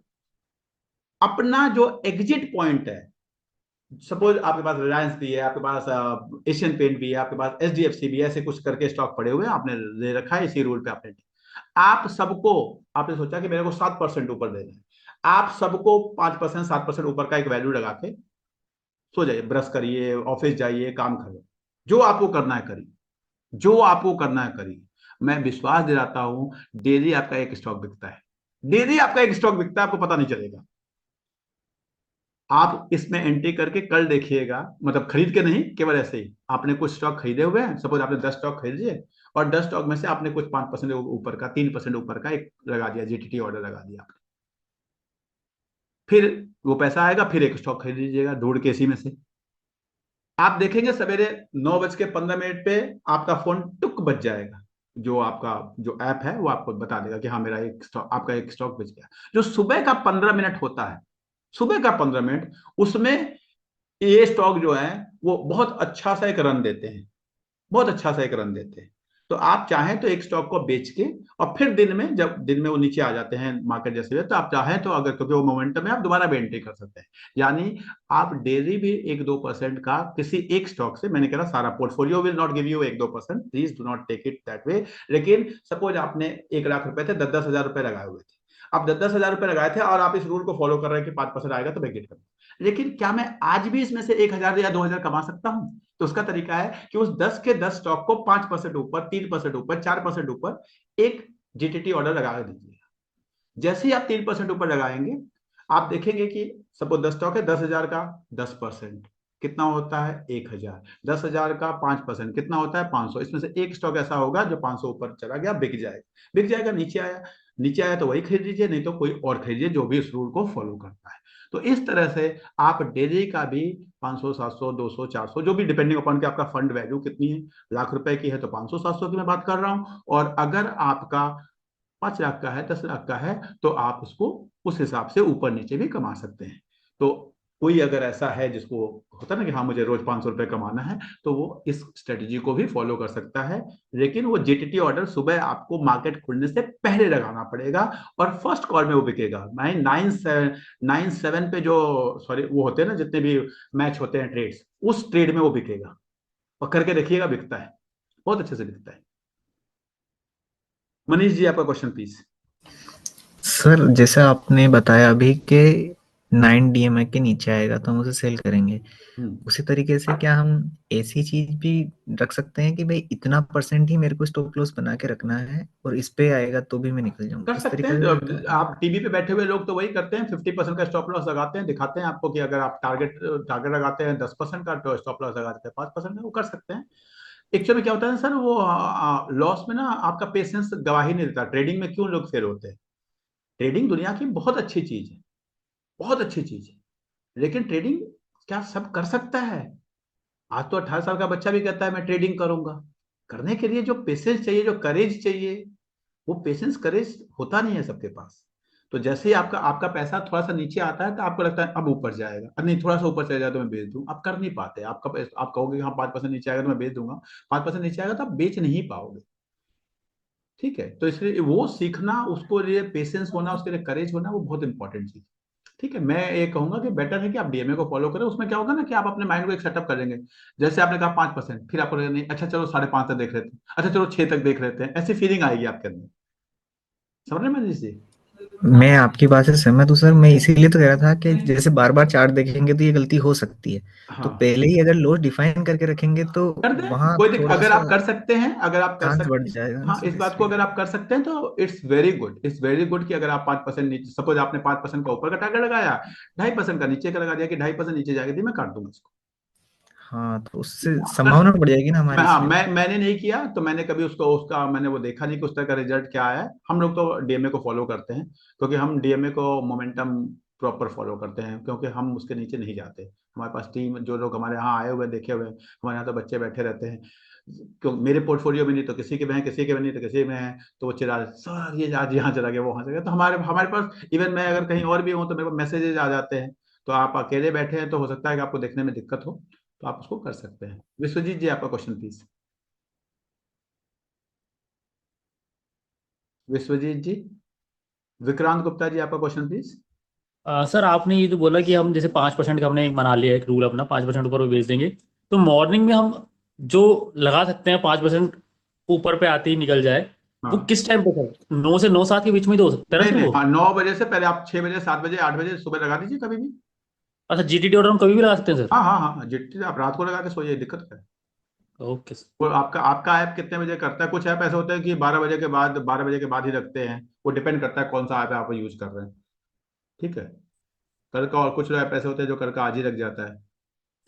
अपना जो एग्जिट पॉइंट है, सपोज आपके पास रिलायंस भी है, आपके पास एशियन पेंट भी है, आपके पास एचडीएफसी भी है, ऐसे कुछ करके स्टॉक पड़े हुए हैं, आपने ले रखा है इसी रूल पे आपने। आप सबको, आपने सोचा कि मेरे को 7% ऊपर देना है, आप सबको 5%, 7% ऊपर का एक वैल्यू लगा के सो जाइए, ब्रश करिए, ऑफिस जाइए, काम करिए, जो आपको करना है करिए, जो आपको करना है करिए। मैं विश्वास दिलाता हूं, डेली आपका एक स्टॉक बिकता है, डेली आपका एक स्टॉक बिकता है, आपको पता नहीं चलेगा। आप इसमें एंट्री करके कल देखिएगा, मतलब खरीद के नहीं, केवल ऐसे ही आपने कुछ स्टॉक खरीदे हुए हैं, सपोज आपने 10 स्टॉक खरीदे और 10 स्टॉक में से आपने कुछ 5% ऊपर का, 3% ऊपर का एक लगा दिया, जीटीटी ऑर्डर लगा दिया आपने। फिर वो पैसा आएगा, फिर एक स्टॉक खरीद लीजिएगा ढूंढ के इसी में से। आप देखेंगे सवेरे 9:15 पे आपका फोन टुक बज जाएगा, जो आपका जो ऐप है वो आपको बता देगा कि हाँ मेरा एक स्टॉक, आपका एक स्टॉक बच गया। जो सुबह का 15 मिनट होता है, सुबह का 15 मिनट, उसमें ये स्टॉक जो है वो बहुत अच्छा सा एक रन देते हैं, बहुत अच्छा सा एक रन देते हैं। तो आप चाहें तो एक स्टॉक को बेच के और फिर दिन में, जब दिन में वो नीचे आ जाते हैं मार्केट जैसे हुए, तो आप चाहें तो, अगर क्योंकि वो मोमेंटम है, आप दोबारा भी एंट्री कर सकते हैं। यानी आप डेली भी 1-2% का किसी एक स्टॉक से, मैंने कहा सारा portfolio will not give you 1-2%, please do not take it that way. लेकिन सपोज आपने 1 लाख रुपए थे, 10-10 हजार रुपए लगाए हुए थे, अब 10-10 हजार रुपए लगाए थे और आप इस रूल को फॉलो कर रहे हैं कि 5% आएगा तो मैं गेट करूँ। लेकिन क्या मैं आज भी इसमें से 1,000 या 2,000 कमा सकता हूं? तो उसका तरीका है कि उस 10 के 10 स्टॉक को 5% ऊपर, 3% ऊपर, 4% ऊपर एक जीटीटी ऑर्डर लगा दीजिएगा। जैसे ही आप 3% ऊपर लगाएंगे, आप देखेंगे कि सपोज 10 स्टॉक है, 10,000 का 10% कितना होता है? 1,000। 10,000 का 5% कितना होता है? 500। इसमें से एक स्टॉक ऐसा होगा जो 500 ऊपर चला गया, बिक जाएगा, बिक जाएगा। नीचे आया तो वही खरीद लीजिए, नहीं तो कोई और खरीदिए जो भी इस रूल को फॉलो करता है। तो इस तरह से आप डेली का भी 500, 700, 200, 400, जो भी डिपेंडिंग अपॉन कि आपका फंड वैल्यू कितनी है, लाख रुपए की है तो 500, 700 की मैं बात कर रहा हूं, और अगर आपका 5 लाख का है, 10 लाख का है, तो आप उसको उस हिसाब से ऊपर नीचे भी कमा सकते हैं। तो कोई अगर ऐसा है जिसको होता है ना कि हाँ मुझे रोज 500 रुपए कमाना है, तो वो इस स्ट्रेटेजी को भी फॉलो कर सकता है। लेकिन वो जीटीटी ऑर्डर सुबह आपको मार्केट खुलने से पहले लगाना पड़ेगा और फर्स्ट कॉल में वो बिकेगा। 9-7 पे जो, सॉरी, वो होते हैं ना जितने भी मैच होते हैं ट्रेड्स, उस ट्रेड में वो बिकेगा, और करके देखिएगा, बिकता है, बहुत अच्छे से बिकता है। मनीष जी, आपका क्वेश्चन प्लीज। सर जैसे आपने बताया अभी कि 9 DMA के नीचे आएगा तो हम उसे सेल करेंगे, उसी तरीके से क्या हम ऐसी चीज भी रख सकते हैं कि भाई इतना % ही मेरे को स्टॉप लॉस बना के रखना है और इस पे आएगा तो भी मैं निकल जाऊंगा? कर सकते हैं। आप टीवी पे बैठे हुए लोग तो वही करते हैं, 50% का स्टॉप लॉस लगाते हैं, दिखाते हैं आपको कि अगर आप टारगेट लगाते हैं 10% का, तो स्टॉप लॉस लगाते हैं 5% का, वो कर सकते हैं। एक्चुअली क्या होता है सर, वो लॉस में ना आपका पेशेंस गवाही नहीं देता। ट्रेडिंग में क्यों लोग फेल होते हैं? ट्रेडिंग दुनिया की बहुत अच्छी चीज है, बहुत अच्छी चीज है, लेकिन ट्रेडिंग क्या सब कर सकता है? आज तो 18 साल का बच्चा भी कहता है मैं ट्रेडिंग करूंगा। करने के लिए जो पेशेंस चाहिए, जो करेज चाहिए, वो पेशेंस करेज होता नहीं है सबके पास। तो जैसे ही आपका आपका पैसा थोड़ा सा नीचे आता है तो आपको लगता है अब ऊपर जाएगा, अब नहीं थोड़ा सा ऊपर चले जाए तो मैं बेच दूं। आप कर नहीं पाते। आप कहोगे कि हाँ 5% नीचे आएगा तो मैं बेच दूंगा, 5% नीचे आएगा तो आप बेच नहीं पाओगे। ठीक है, तो इसलिए वो सीखना, उसको लिए पेशेंस होना, उसके लिए करेज होना, वो बहुत इंपॉर्टेंट चीज। ठीक है, मैं ये कहूंगा कि बेटर है कि आप डीएमए को फॉलो करें। उसमें क्या होगा ना कि आप अपने माइंड को एक सेटअप करेंगे। जैसे आपने कहा 5%, फिर आपको लगेगा नहीं अच्छा चलो 5.5 तक देख लेते हैं, अच्छा चलो 6 तक देख लेते हैं, ऐसी फीलिंग आएगी आपके अंदर। समझ रहे हैं मनीष जी? मैं आपकी बात से सहमत हूँ सर। मैं इसीलिए तो कह रहा था कि जैसे बार बार चार्ट देखेंगे तो ये गलती हो सकती है। तो हाँ, पहले ही अगर लोस डिफाइन करके रखेंगे तो कर दें, वहां कोई थोड़ा अगर सा आप कर सकते हैं, अगर आप कर चांस बढ़ सकते हैं, जाएगा ना हाँ इस सर, बात को इसलिए। अगर आप कर सकते हैं तो it's very good, it's very good कि अगर आप 5% नीचे, सपोज आपने 5% का ऊपर का टारगेट लगाया, 2.5% का नीचे का लगा दिया कि 2.5% नीचे जाएगी थी मैं काट दूंगा इसको। हाँ, तो उससे अगर संभावना बढ़ जाएगी ना हमारी, हाँ, इसलिए। मैंने नहीं किया तो मैंने कभी उसको उसका मैंने वो देखा नहीं कि उस तरह का रिजल्ट क्या आया है। हम लोग तो डीएमए को फॉलो करते हैं, क्योंकि हम डीएमए को मोमेंटम प्रॉपर फॉलो करते हैं, क्योंकि हम उसके नीचे नहीं जाते। हमारे पास टीम, जो लोग हमारे यहाँ आए हुए देखे हुए हैं, हमारे यहाँ तो बच्चे बैठे रहते हैं। क्यों मेरे पोर्टफोलियो में नहीं तो किसी के में है, किसी के में नहीं तो किसी में है, तो वो चिल्ला रहे, सर ये आज यहाँ चला गया, वो वहाँ चला गया। तो हमारे हमारे पास इवन मैं अगर कहीं और भी हूँ तो मेरे पास मैसेजेस आ जाते हैं। तो आप अकेले बैठे हैं तो हो सकता है कि आपको देखने में दिक्कत हो, तो आप उसको कर सकते हैं। विश्वजीत जी आपका क्वेश्चन प्लीज। विश्वजीत जी, विक्रांत गुप्ता जी आपका क्वेश्चन प्लीज। सर आपने ये तो बोला कि हम जैसे 5% का हमने एक बना लिया एक रूल अपना, 5% ऊपर वो बेच देंगे। तो मॉर्निंग में हम जो लगा सकते हैं 5% ऊपर पे आते ही निकल जाए, वो हाँ, किस टाइम पे सर? 9 से 9-7 के बीच में ही तो हो सकता है ना नहीं सर नहीं, वो? हाँ 9 बजे से पहले आप 6 बजे, 7 बजे, 8 बजे सुबह लगा दीजिए कभी भी। अच्छा, जीटीटी ऑर्डर हम कभी भी लगा सकते हैं सर? हाँ हाँ हाँ, जितने आप रात को लगा के सोइए, दिक्कत क्या है? Okay sir. वो आपका ऐप कितने बजे करता है? कुछ ऐप ऐसे होते हैं कि 12 बजे के बाद ही रखते हैं। वो डिपेंड करता है कौन सा ऐप आप यूज कर रहे हैं। ठीक है, कल का, और कुछ ऐप ऐसे होते हैं जो कल का आज ही रख जाता है।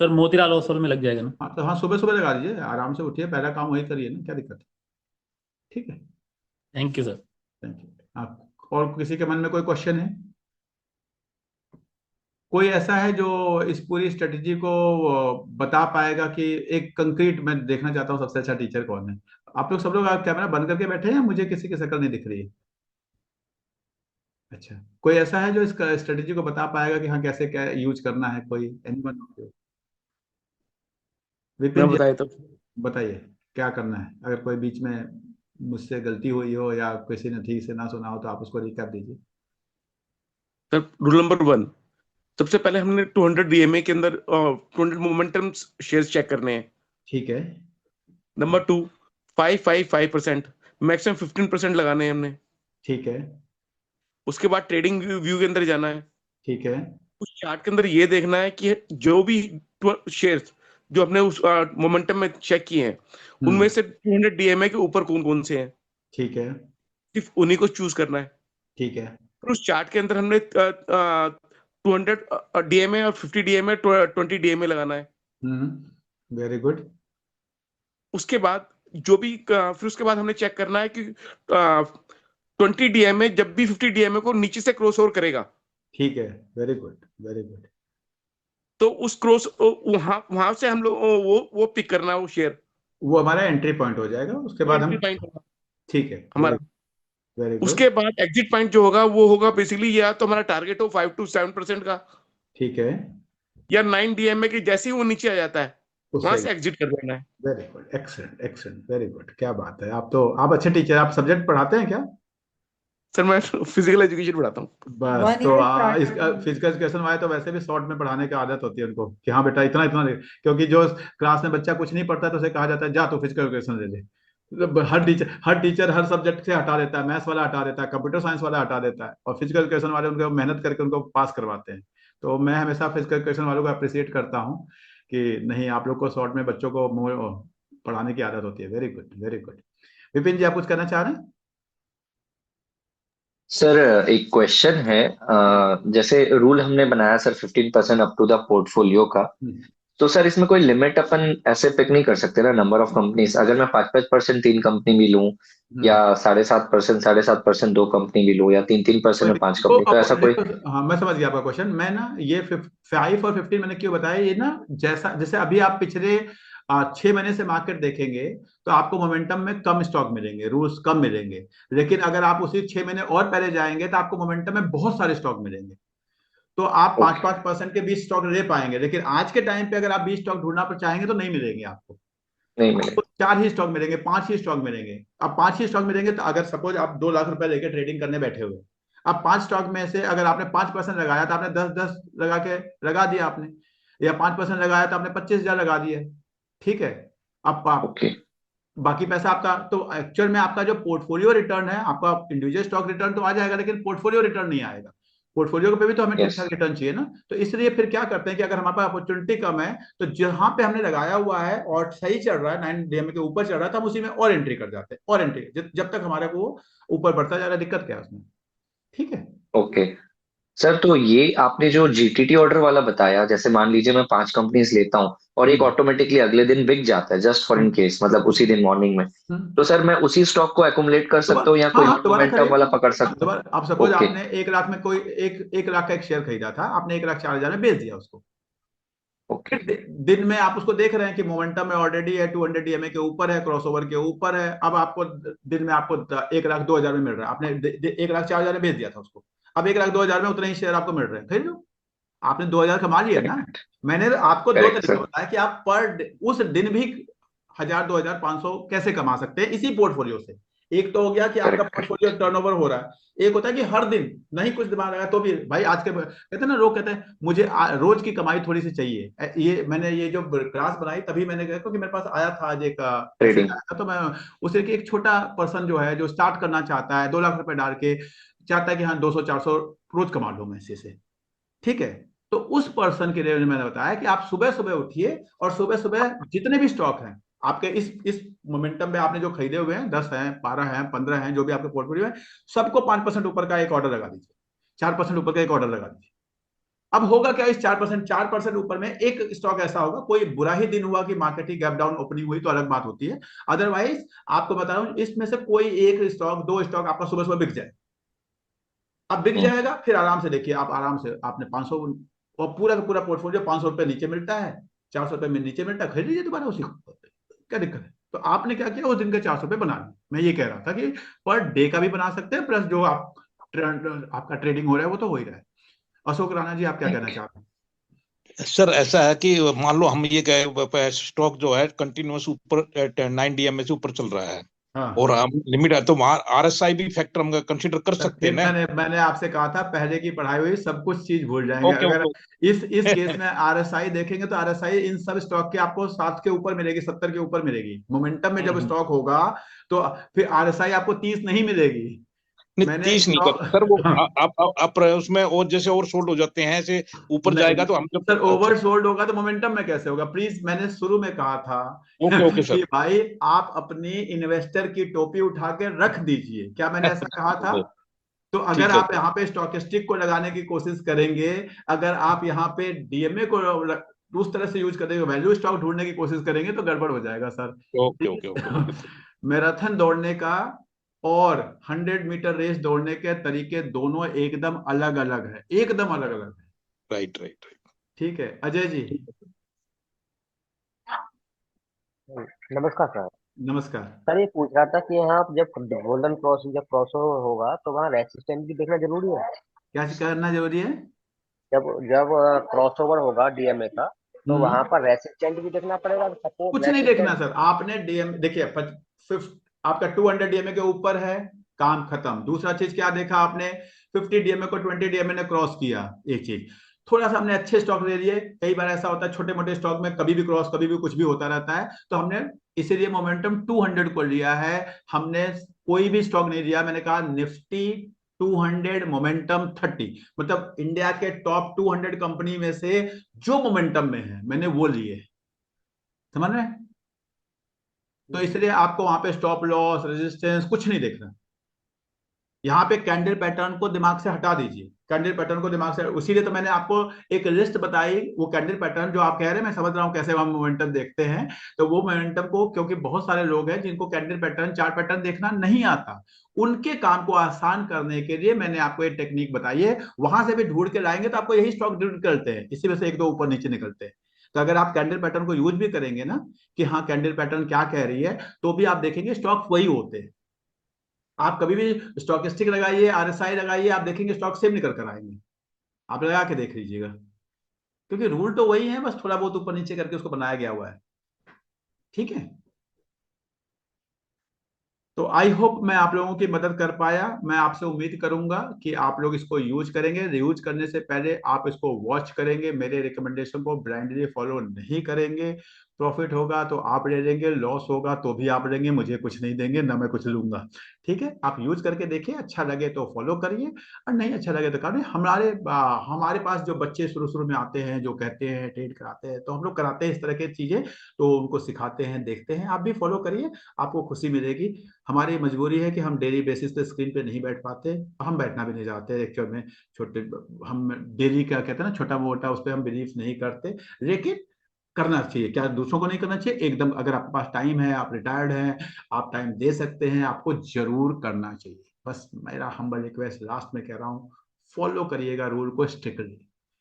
सर मोतीलाल ओसवाल में लग जाएगा ना? हाँ, तो हाँ सुबह सुबह लगा दीजिए, आराम से उठिए, पहला काम वही करिए ना, क्या दिक्कत है? ठीक है, thank you sir. Thank you. हाँ, और किसी के मन में कोई क्वेश्चन है? कोई ऐसा है जो इस पूरी स्ट्रेटेजी को बता पाएगा कि एक कंक्रीट, मैं देखना चाहता हूँ सबसे अच्छा टीचर कौन है। आप लोग सब लोग कैमरा बंद करके बैठे हैं या मुझे किसी की शक्ल नहीं दिख रही है? अच्छा, कोई ऐसा है जो इस स्ट्रेटेजी को बता पाएगा कि हाँ कैसे क्या यूज करना है? कोई एनीवन? मैं विपिन जी, बताया तो बताइए क्या करना है। अगर कोई बीच में मुझसे गलती हुई हो या किसी ने ठीक से ना सुना हो तो आप उसको रिकैप दीजिए। सर रूल नंबर 1, सबसे पहले हमने 200 डीएमए के अंदर 200 मोमेंटम शेयर्स चेक करने हैं। ठीक है, नंबर 2, 5 मैक्सिमम 15% लगाने हैं हमने। ठीक है, उसके बाद ट्रेडिंग व्यू के अंदर जाना है। ठीक है, उस चार्ट के अंदर ये देखना है कि जो भी शेयर्स जो हमने उस मोमेंटम में चेक किए हैं, उनमें से 200 डीएमए के ऊपर कौन कौन से हैं, ठीक है, सिर्फ उन्हीं को चूज करना है। ठीक है, फिर उस चार्ट के अंदर हमने 200 डीएमए और 50 डीएमए 20 डीएमए लगाना है। Very good. उसके बाद फिर उसके बाद हमने चेक करना है कि 20 डीएमए जब भी 50 डीएमए को नीचे से क्रॉस ओवर करेगा, ठीक है, वेरी गुड, वेरी गुड। तो उस क्रॉस वहां वहां से हम लोग वो पिक करना है वो शेयर, वो हमारा एंट्री पॉइंट हो जाएगा, उसके बाद एंट्री हम, पॉइंट होगा ठीक है, हमारा। वेरी उसके गुड। बाद एग्जिट पॉइंट जो होगा वो होगा बेसिकली, या तो हमारा टारगेट हो 5 to 7% का, ठीक है, या 9 डीएमए की जैसे ही वो नीचे आ जाता है वहां उससे, से एग्जिट कर देना है। Very good, excellent excellent, very good, क्या बात है। आप अच्छे टीचर, आप सब्जेक्ट पढ़ाते हैं क्या? सर मैं फिजिकल एजुकेशन पढ़ाता हूँ। बस तो इसका फिजिकल एजुकेशन वाले तो वैसे भी शॉर्ट में पढ़ाने की आदत होती है उनको कि हाँ बेटा इतना इतना दे। क्योंकि जो क्लास में बच्चा कुछ नहीं पढ़ता तो उसे कहा जाता है जा तो फिजिकल एजुकेशन ले ले। मतलब हर टीचर हर सब्जेक्ट से हटा देता है, मैथ्स वाला हटा देता है, कंप्यूटर साइंस वाला हटा देता है, और फिजिकल एजुकेशन वाले उनको मेहनत करके उनको पास करवाते हैं। तो मैं हमेशा फिजिकल एजुकेशन वालों को अप्रिशिएट करता हूँ कि नहीं, आप लोग को शॉर्ट में बच्चों को पढ़ाने की आदत होती है। Very good, very good. Vipin ji, आप कुछ कहना चाह रहे हैं? सर एक क्वेश्चन है, जैसे रूल हमने बनाया sir 15% up to the portfolio का, तो सर इसमें कोई लिमिट अपन ऐसे पिक नहीं कर सकते ना, नंबर ऑफ कंपनीज? अगर मैं 5-5% 3 कंपनी भी लूं या 7.5% 2 कंपनी भी लो, या 3% में 5 कंपनी, तो ऐसा कोई? देखो, हाँ मैं समझ गया आपका क्वेश्चन। मैं ना ये 5 और 15 मैंने क्यों बताया, ये ना जैसा जैसे अभी आप पिछले 6 महीने से मार्केट देखेंगे तो आपको मोमेंटम में कम स्टॉक मिलेंगे, रूल्स कम मिलेंगे। लेकिन अगर आप उसी 6 महीने और पहले जाएंगे तो आपको मोमेंटम में बहुत सारे स्टॉक मिलेंगे। तो आप 5% के 20 स्टॉक ले पाएंगे, लेकिन आज के टाइम पे अगर आप 20 स्टॉक ढूंढना पर चाहेंगे तो नहीं मिलेंगे आपको। नहीं मिले। आपको 4 ही स्टॉक मिलेंगे, 5 ही स्टॉक मिलेंगे। अब 5 ही स्टॉक मिलेंगे तो अगर सपोज आप 2 लाख रुपए लेके ट्रेडिंग करने बैठे हुए, अब 5 स्टॉक में से अगर आपने 5% लगाया तो आपने 10 लगा दिया आपने, या 5% लगाया तो आपने 25,000 लगा दिया। ठीक है, अब आप बाकी पैसा आपका, तो एक्चुअल में आपका जो पोर्टफोलियो रिटर्न है, आपका इंडिविजुअल स्टॉक रिटर्न तो आ जाएगा, लेकिन पोर्टफोलियो रिटर्न नहीं आएगा। पोर्टफोलियो पे भी तो हमें ठीक ठाक रिटर्न चाहिए ना। तो इसलिए फिर क्या करते हैं कि अगर हमारे पास अपॉर्चुनिटी कम है तो जहां पे हमने लगाया हुआ है और सही चल रहा है, 9 डीएमए के ऊपर चल रहा है, तो हम उसी में और एंट्री कर जाते हैं, और एंट्री जब तक हमारे को ऊपर बढ़ता जा रहा है। दिक्कत क्या है उसमें? ठीक है। ओके सर, तो ये आपने जो जीटीटी ऑर्डर वाला बताया, जैसे मान लीजिए मैं 5 कंपनीज लेता हूँ और एक ऑटोमेटिकली अगले दिन बिक जाता है, जस्ट फॉर इन केस, मतलब उसी दिन मॉर्निंग में, तो सर मैं उसी स्टॉक को एक्यूमुलेट कर सकता हूँ या कोई मोमेंटम वाला पकड़ सकता हूँ? आप सपोज आपने 1 लाख में कोई 1 लाख का एक शेयर खरीदा था, आपने 1,04,000 में बेच दिया उसको। दिन में आप उसको देख रहे हैं कि मोमेंटम में ऑलरेडी है, 200 डीएमए के ऊपर है, क्रॉसओवर के ऊपर है। अब आपको दिन में आपको 1,02,000 में मिल रहा है, आपने 1,04,000 में बेच दिया था उसको। अब 1,02,000 में उतने ही शेयर आपको मिल रहे हैं, खरीद लो, आपने 2,000 कमा लिया ना। मैंने आपको 2 तरीके बताया कि आप पर उस दिन भी 1,000, 2,000, 500 कैसे कमा सकते हैं इसी पोर्टफोलियो से। एक तो हो गया कि आपका पोर्टफोलियो टर्नओवर हो रहा है, एक होता है कि हर दिन नहीं कुछ दिमाग लगा तो भी भाई आज के कहते हैं ना, लोग कहते हैं मुझे रोज की कमाई थोड़ी सी चाहिए। ये मैंने ये जो क्लास बनाई तभी मैंने कहा, क्योंकि मेरे पास आया था आज एक तो मैं उसे कि एक छोटा पर्सन जो है, जो स्टार्ट करना चाहता है, 2 लाख रुपए डाल के चाहता है कि हाँ 200-400 रोज कमा लो मैं इससे। ठीक है, तो उस पर्सन के लिए मैंने बताया कि आप सुबह सुबह उठिए और सुबह सुबह जितने भी स्टॉक हैं आपके इस मोमेंटम में आपने जो खरीदे हुए हैं, 10 हैं, 12 हैं, 15 हैं, जो भी आपके पोर्टफोलियो है, सबको 5% ऊपर का एक ऑर्डर लगा दीजिए, 4% ऊपर का एक ऑर्डर लगा दीजिए। अब होगा क्या, इस 4% ऊपर में एक स्टॉक ऐसा होगा, कोई बुरा ही दिन हुआ कि मार्केट की गैप डाउन ओपनिंग हुई तो अलग बात होती है। अदरवाइज आपको बता रहा हूं, इसमें से कोई एक स्टॉक, 2 स्टॉक आपका सुबह सुबह बिक जाए। अब बिक जाएगा, फिर आराम से देखिए, आप आराम से आपने 500 और पूरा का पूरा पोर्टफोलियो 500 रुपए नीचे मिलता है, 400 रुपए में नीचे मिलता है, खरीद लीजिए दोबारा उसी को, क्या दिक्कत है? तो आपने क्या किया, उस दिन के 400 रुपए बना लिए। मैं ये कह रहा था कि पर डे का भी बना सकते हैं, प्लस जो आपका ट्रेडिंग हो रहा है वो तो हो ही रहा है। अशोक राणा जी, आप क्या कहना चाहते हैं? सर ऐसा है कि मान लो हम ये कहे स्टॉक जो है कंटिन्यूअस ऊपर 9 डीएमए से ऊपर चल रहा है, हाँ, और हम लिमिट है, तो वहां आरएसआई भी फैक्टर हम कंसीडर कर सकते हैं ना? मैंने आपसे कहा था पहले की पढ़ाई हुई सब कुछ चीज भूल जाएंगे। अगर इस केस में आरएसआई देखेंगे तो आरएसआई इन सब स्टॉक के आपको 7 के ऊपर मिलेगी, 70 के ऊपर मिलेगी। मोमेंटम में जब स्टॉक होगा तो फिर आरएसआई आपको 30 नहीं मिलेगी। नहीं 30 नहीं कर सर, वो आप उसमें और जैसे ओवर सोल्ड हो जाते हैं, ऐसे ऊपर जाएगा तो हम जब सर ओवर सोल्ड होगा तो मोमेंटम में कैसे होगा? प्लीज, मैंने शुरू में कहा था ओके सर, कि भाई आप अपनी इन्वेस्टर की टोपी उठा के रख दीजिए, क्या मैंने ऐसा कहा था? तो अगर आप यहाँ पे स्टॉकेस्टिक को लगाने की कोशिश करेंगे, अगर आप यहाँ पे डीएमए को उस तरह से यूज करेंगे, वैल्यू स्टॉक ढूंढने की कोशिश करेंगे तो गड़बड़ हो जाएगा सर। ओके मैराथन दौड़ने का और 100 मीटर रेस दौड़ने के तरीके दोनों एकदम अलग अलग है, एकदम अलग अलग है। राइट। ठीक है अजय जी। नमस्कार सर। नमस्कार सर, ये पूछ रहा था कि यहाँ जब गोल्डन क्रॉस जब क्रॉसओवर होगा तो वहाँ रेसिस्टेंस भी देखना जरूरी है? क्या करना जरूरी है? जब क्रॉसओवर होगा डीएमए का तो वहां पर रेसिस्टेंट भी देखना पड़ेगा? कुछ नहीं देखना सर, आपने डीएमए देखिए, आपका 200 डीएमए के ऊपर है, काम खत्म। दूसरा चीज क्या देखा आपने, 50 डीएमए को 20 डीएमए ने क्रॉस किया। एक चीज, थोड़ा सा हमने अच्छे स्टॉक ले लिए। कई बार ऐसा होता है छोटे मोटे स्टॉक में कभी भी क्रॉस, कभी भी कुछ भी होता रहता है, तो हमने इसीलिए मोमेंटम 200 को लिया है। हमने कोई भी स्टॉक नहीं लिया। मैंने कहा निफ्टी 200 मोमेंटम 30, मतलब इंडिया के टॉप 200 कंपनी में से जो मोमेंटम में है मैंने वो लिए, समझ रहे हैं? तो इसलिए आपको वहां पे स्टॉप लॉस, रेजिस्टेंस कुछ नहीं देखना। यहाँ पे कैंडल पैटर्न को दिमाग से हटा दीजिए। कैंडल पैटर्न को दिमाग से, उसीलिए तो मैंने आपको एक लिस्ट बताई। वो कैंडल पैटर्न जो आप कह रहे हैं, मैं समझ रहा हूँ कैसे हम मोमेंटम देखते हैं। तो वो मोमेंटम को, क्योंकि बहुत सारे लोग हैं जिनको कैंडल पैटर्न, चार्ट पैटर्न देखना नहीं आता, उनके काम को आसान करने के लिए मैंने आपको एक टेक्निक बताई है। वहां से भी ढूंढ के लाएंगे तो आपको यही स्टॉक ढूंढ करते हैं, इसी वजह से एक दो ऊपर नीचे निकलते हैं। तो अगर आप कैंडल पैटर्न को यूज भी करेंगे ना कि हाँ कैंडल पैटर्न क्या कह रही है, तो भी आप देखेंगे स्टॉक वही होते हैं। आप कभी भी स्टॉकिस्टिक लगाइए, आरएसआई लगाइए, आप देखेंगे स्टॉक सेम निकल कर आएंगे। आप लगा के देख लीजिएगा, क्योंकि रूल तो वही है, बस थोड़ा बहुत ऊपर नीचे करके उसको बनाया गया हुआ है। ठीक है, तो आई होप मैं आप लोगों की मदद कर पाया। मैं आपसे उम्मीद करूंगा कि आप लोग इसको यूज करेंगे। यूज करने से पहले आप इसको वॉच करेंगे, मेरे रिकमेंडेशन को ब्लाइंडली फॉलो नहीं करेंगे। प्रॉफिट होगा तो आप ले लेंगे, लॉस होगा तो भी आप लेंगे, मुझे कुछ नहीं देंगे, ना मैं कुछ लूंगा। ठीक है, आप यूज करके देखिए, अच्छा लगे तो फॉलो करिए और नहीं अच्छा लगे तो करिए। हमारे पास जो बच्चे शुरू शुरू में आते हैं, जो कहते हैं ट्रेड कराते हैं, तो हम लोग कराते हैं इस तरह की चीजें, तो उनको सिखाते हैं, देखते हैं। आप भी फॉलो करिए, आपको खुशी मिलेगी। हमारी मजबूरी है कि हम डेली बेसिस पे स्क्रीन पे नहीं बैठ पाते, हम बैठना भी नहीं चाहते एक्चुअल में। छोटे हम डेली क्या कहते हैं ना, छोटा मोटा उस पर हम बिलीव नहीं करते, लेकिन करना चाहिए। क्या दूसरों को नहीं करना चाहिए? एकदम, अगर आपके पास टाइम है, आप रिटायर्ड हैं, आप टाइम दे सकते हैं, आपको जरूर करना चाहिए। बस मेरा हम्बल रिक्वेस्ट लास्ट में कह रहा हूँ, फॉलो करिएगा रूल को स्ट्रिक्टली।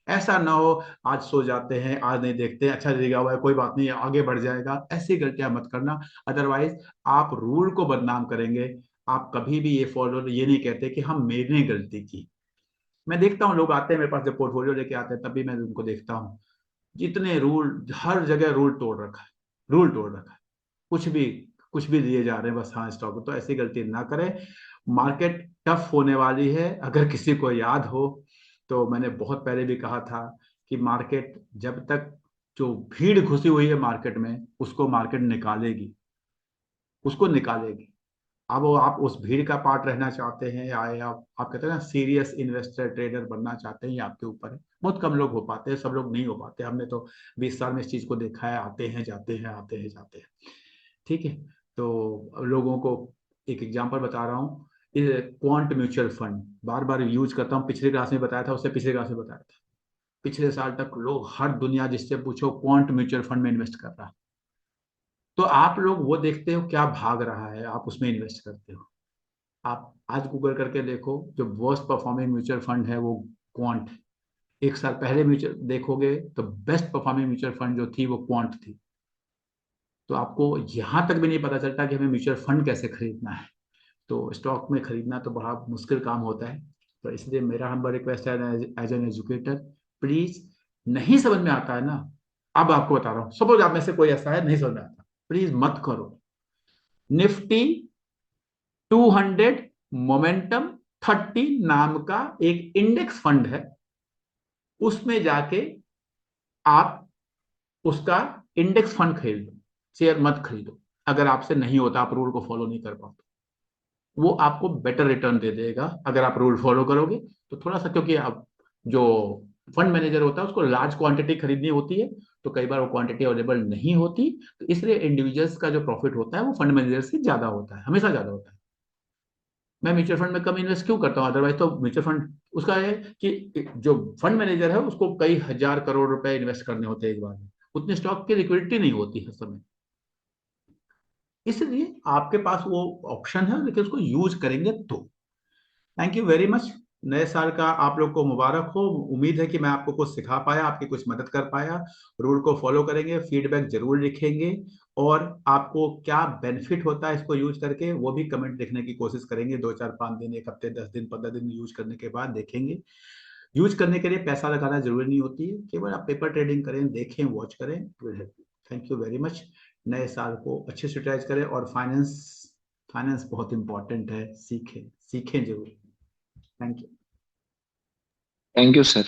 ऐसा ना हो आज सो जाते हैं, आज नहीं देखते, अच्छा दिया हुआ है कोई बात नहीं आगे बढ़ जाएगा, ऐसी गलतियां मत करना। अदरवाइज आप रूल को बदनाम करेंगे। आप कभी भी ये फॉलो, ये नहीं कहते कि हम मेरे ने गलती की। मैं देखता हूँ लोग आते हैं मेरे पास, जब पोर्टफोलियो लेके आते हैं तब भी मैं उनको देखता हूँ, जितने रूल, हर जगह रूल तोड़ रखा है, रूल तोड़ रखा है, कुछ भी दिए जा रहे हैं बस हाँ स्टॉक। तो ऐसी गलती ना करें। मार्केट टफ होने वाली है, अगर किसी को याद हो तो मैंने बहुत पहले भी कहा था कि मार्केट जब तक जो भीड़ घुसी हुई है मार्केट में, उसको मार्केट निकालेगी, उसको निकालेगी। अब वो आप उस भीड़ का पार्ट रहना चाहते हैं या आप कहते हैं ना सीरियस इन्वेस्टर ट्रेडर बनना चाहते हैं, ये आपके ऊपर है। बहुत कम लोग हो पाते हैं, सब लोग नहीं हो पाते। हमने तो 20 साल में इस चीज को देखा है, आते हैं जाते हैं, आते हैं जाते हैं। ठीक है, तो लोगों को एक एग्जांपल बता रहा हूँ, क्वांट म्यूचुअल फंड बार बार यूज करता हूँ, पिछले क्लास में बताया था, उससे पिछले क्लास में बताया था। पिछले साल तक लोग, हर दुनिया जिससे पूछो क्वांट म्यूचुअल फंड में इन्वेस्ट कर रहा है। तो आप लोग वो देखते हो क्या भाग रहा है, आप उसमें इन्वेस्ट करते हो। आप आज गूगल करके देखो, जो वर्स्ट परफॉर्मिंग म्यूचुअल फंड है वो क्वांट। एक साल पहले म्यूचुअल देखोगे तो बेस्ट परफॉर्मिंग म्यूचुअल फंड जो थी वो क्वांट थी। तो आपको यहां तक भी नहीं पता चलता कि हमें म्यूचुअल फंड कैसे खरीदना है। तो स्टॉक में खरीदना तो बड़ा मुश्किल काम होता है। तो इसलिए मेरा हम्बल रिक्वेस्ट है एज एन एजुकेटर, प्लीज, नहीं समझ में आता है ना, अब आपको बता रहा हूँ, सपोज आप में से कोई ऐसा है नहीं समझ में आता, प्लीज मत करो। निफ्टी 200 मोमेंटम 30 नाम का एक इंडेक्स फंड है, उसमें जाके आप उसका इंडेक्स फंड खरीद लो, शेयर मत खरीदो। अगर आपसे नहीं होता, आप रूल को फॉलो नहीं कर पाते, वो आपको बेटर रिटर्न दे देगा अगर आप रूल फॉलो करोगे। तो थोड़ा सा, क्योंकि आप जो फंड मैनेजर होता है उसको लार्ज क्वांटिटी खरीदनी होती है, तो कई बार वो क्वांटिटी अवेलेबल नहीं होती, तो इसलिए इंडिविजुअल्स का जो प्रॉफिट होता है वो फंड मैनेजर से ज्यादा होता है, हमेशा ज्यादा होता है। मैं म्यूचुअल फंड में कम इन्वेस्ट क्यों करता हूँ? अदरवाइज तो म्यूचुअल फंड उसका है कि जो फंड मैनेजर है उसको कई हजार करोड़ रुपए इन्वेस्ट करने होते हैं एक बार में, उतने स्टॉक की लिक्विडिटी नहीं होती हर समय। इसलिए आपके पास वो ऑप्शन है, लेकिन उसको यूज करेंगे तो। Thank you very much. नए साल का आप लोग को मुबारक हो। उम्मीद है कि मैं आपको कुछ सिखा पाया, आपकी कुछ मदद कर पाया। रूल को फॉलो करेंगे, फीडबैक जरूर लिखेंगे, और आपको क्या बेनिफिट होता है इसको यूज करके वो भी कमेंट लिखने की कोशिश करेंगे। 2 4 5 दिन, 1 हफ्ते, 10 दिन, 15 दिन यूज करने के बाद देखेंगे। यूज करने के लिए पैसा लगाना जरूरी नहीं होती है, केवल आप पेपर ट्रेडिंग करें, देखें, वॉच करें, थैंक यू वेरी मच। नए साल को अच्छे से यूटिलाइज करें, और फाइनेंस बहुत इंपॉर्टेंट है, सीखें जरूर। Thank you. Thank you sir.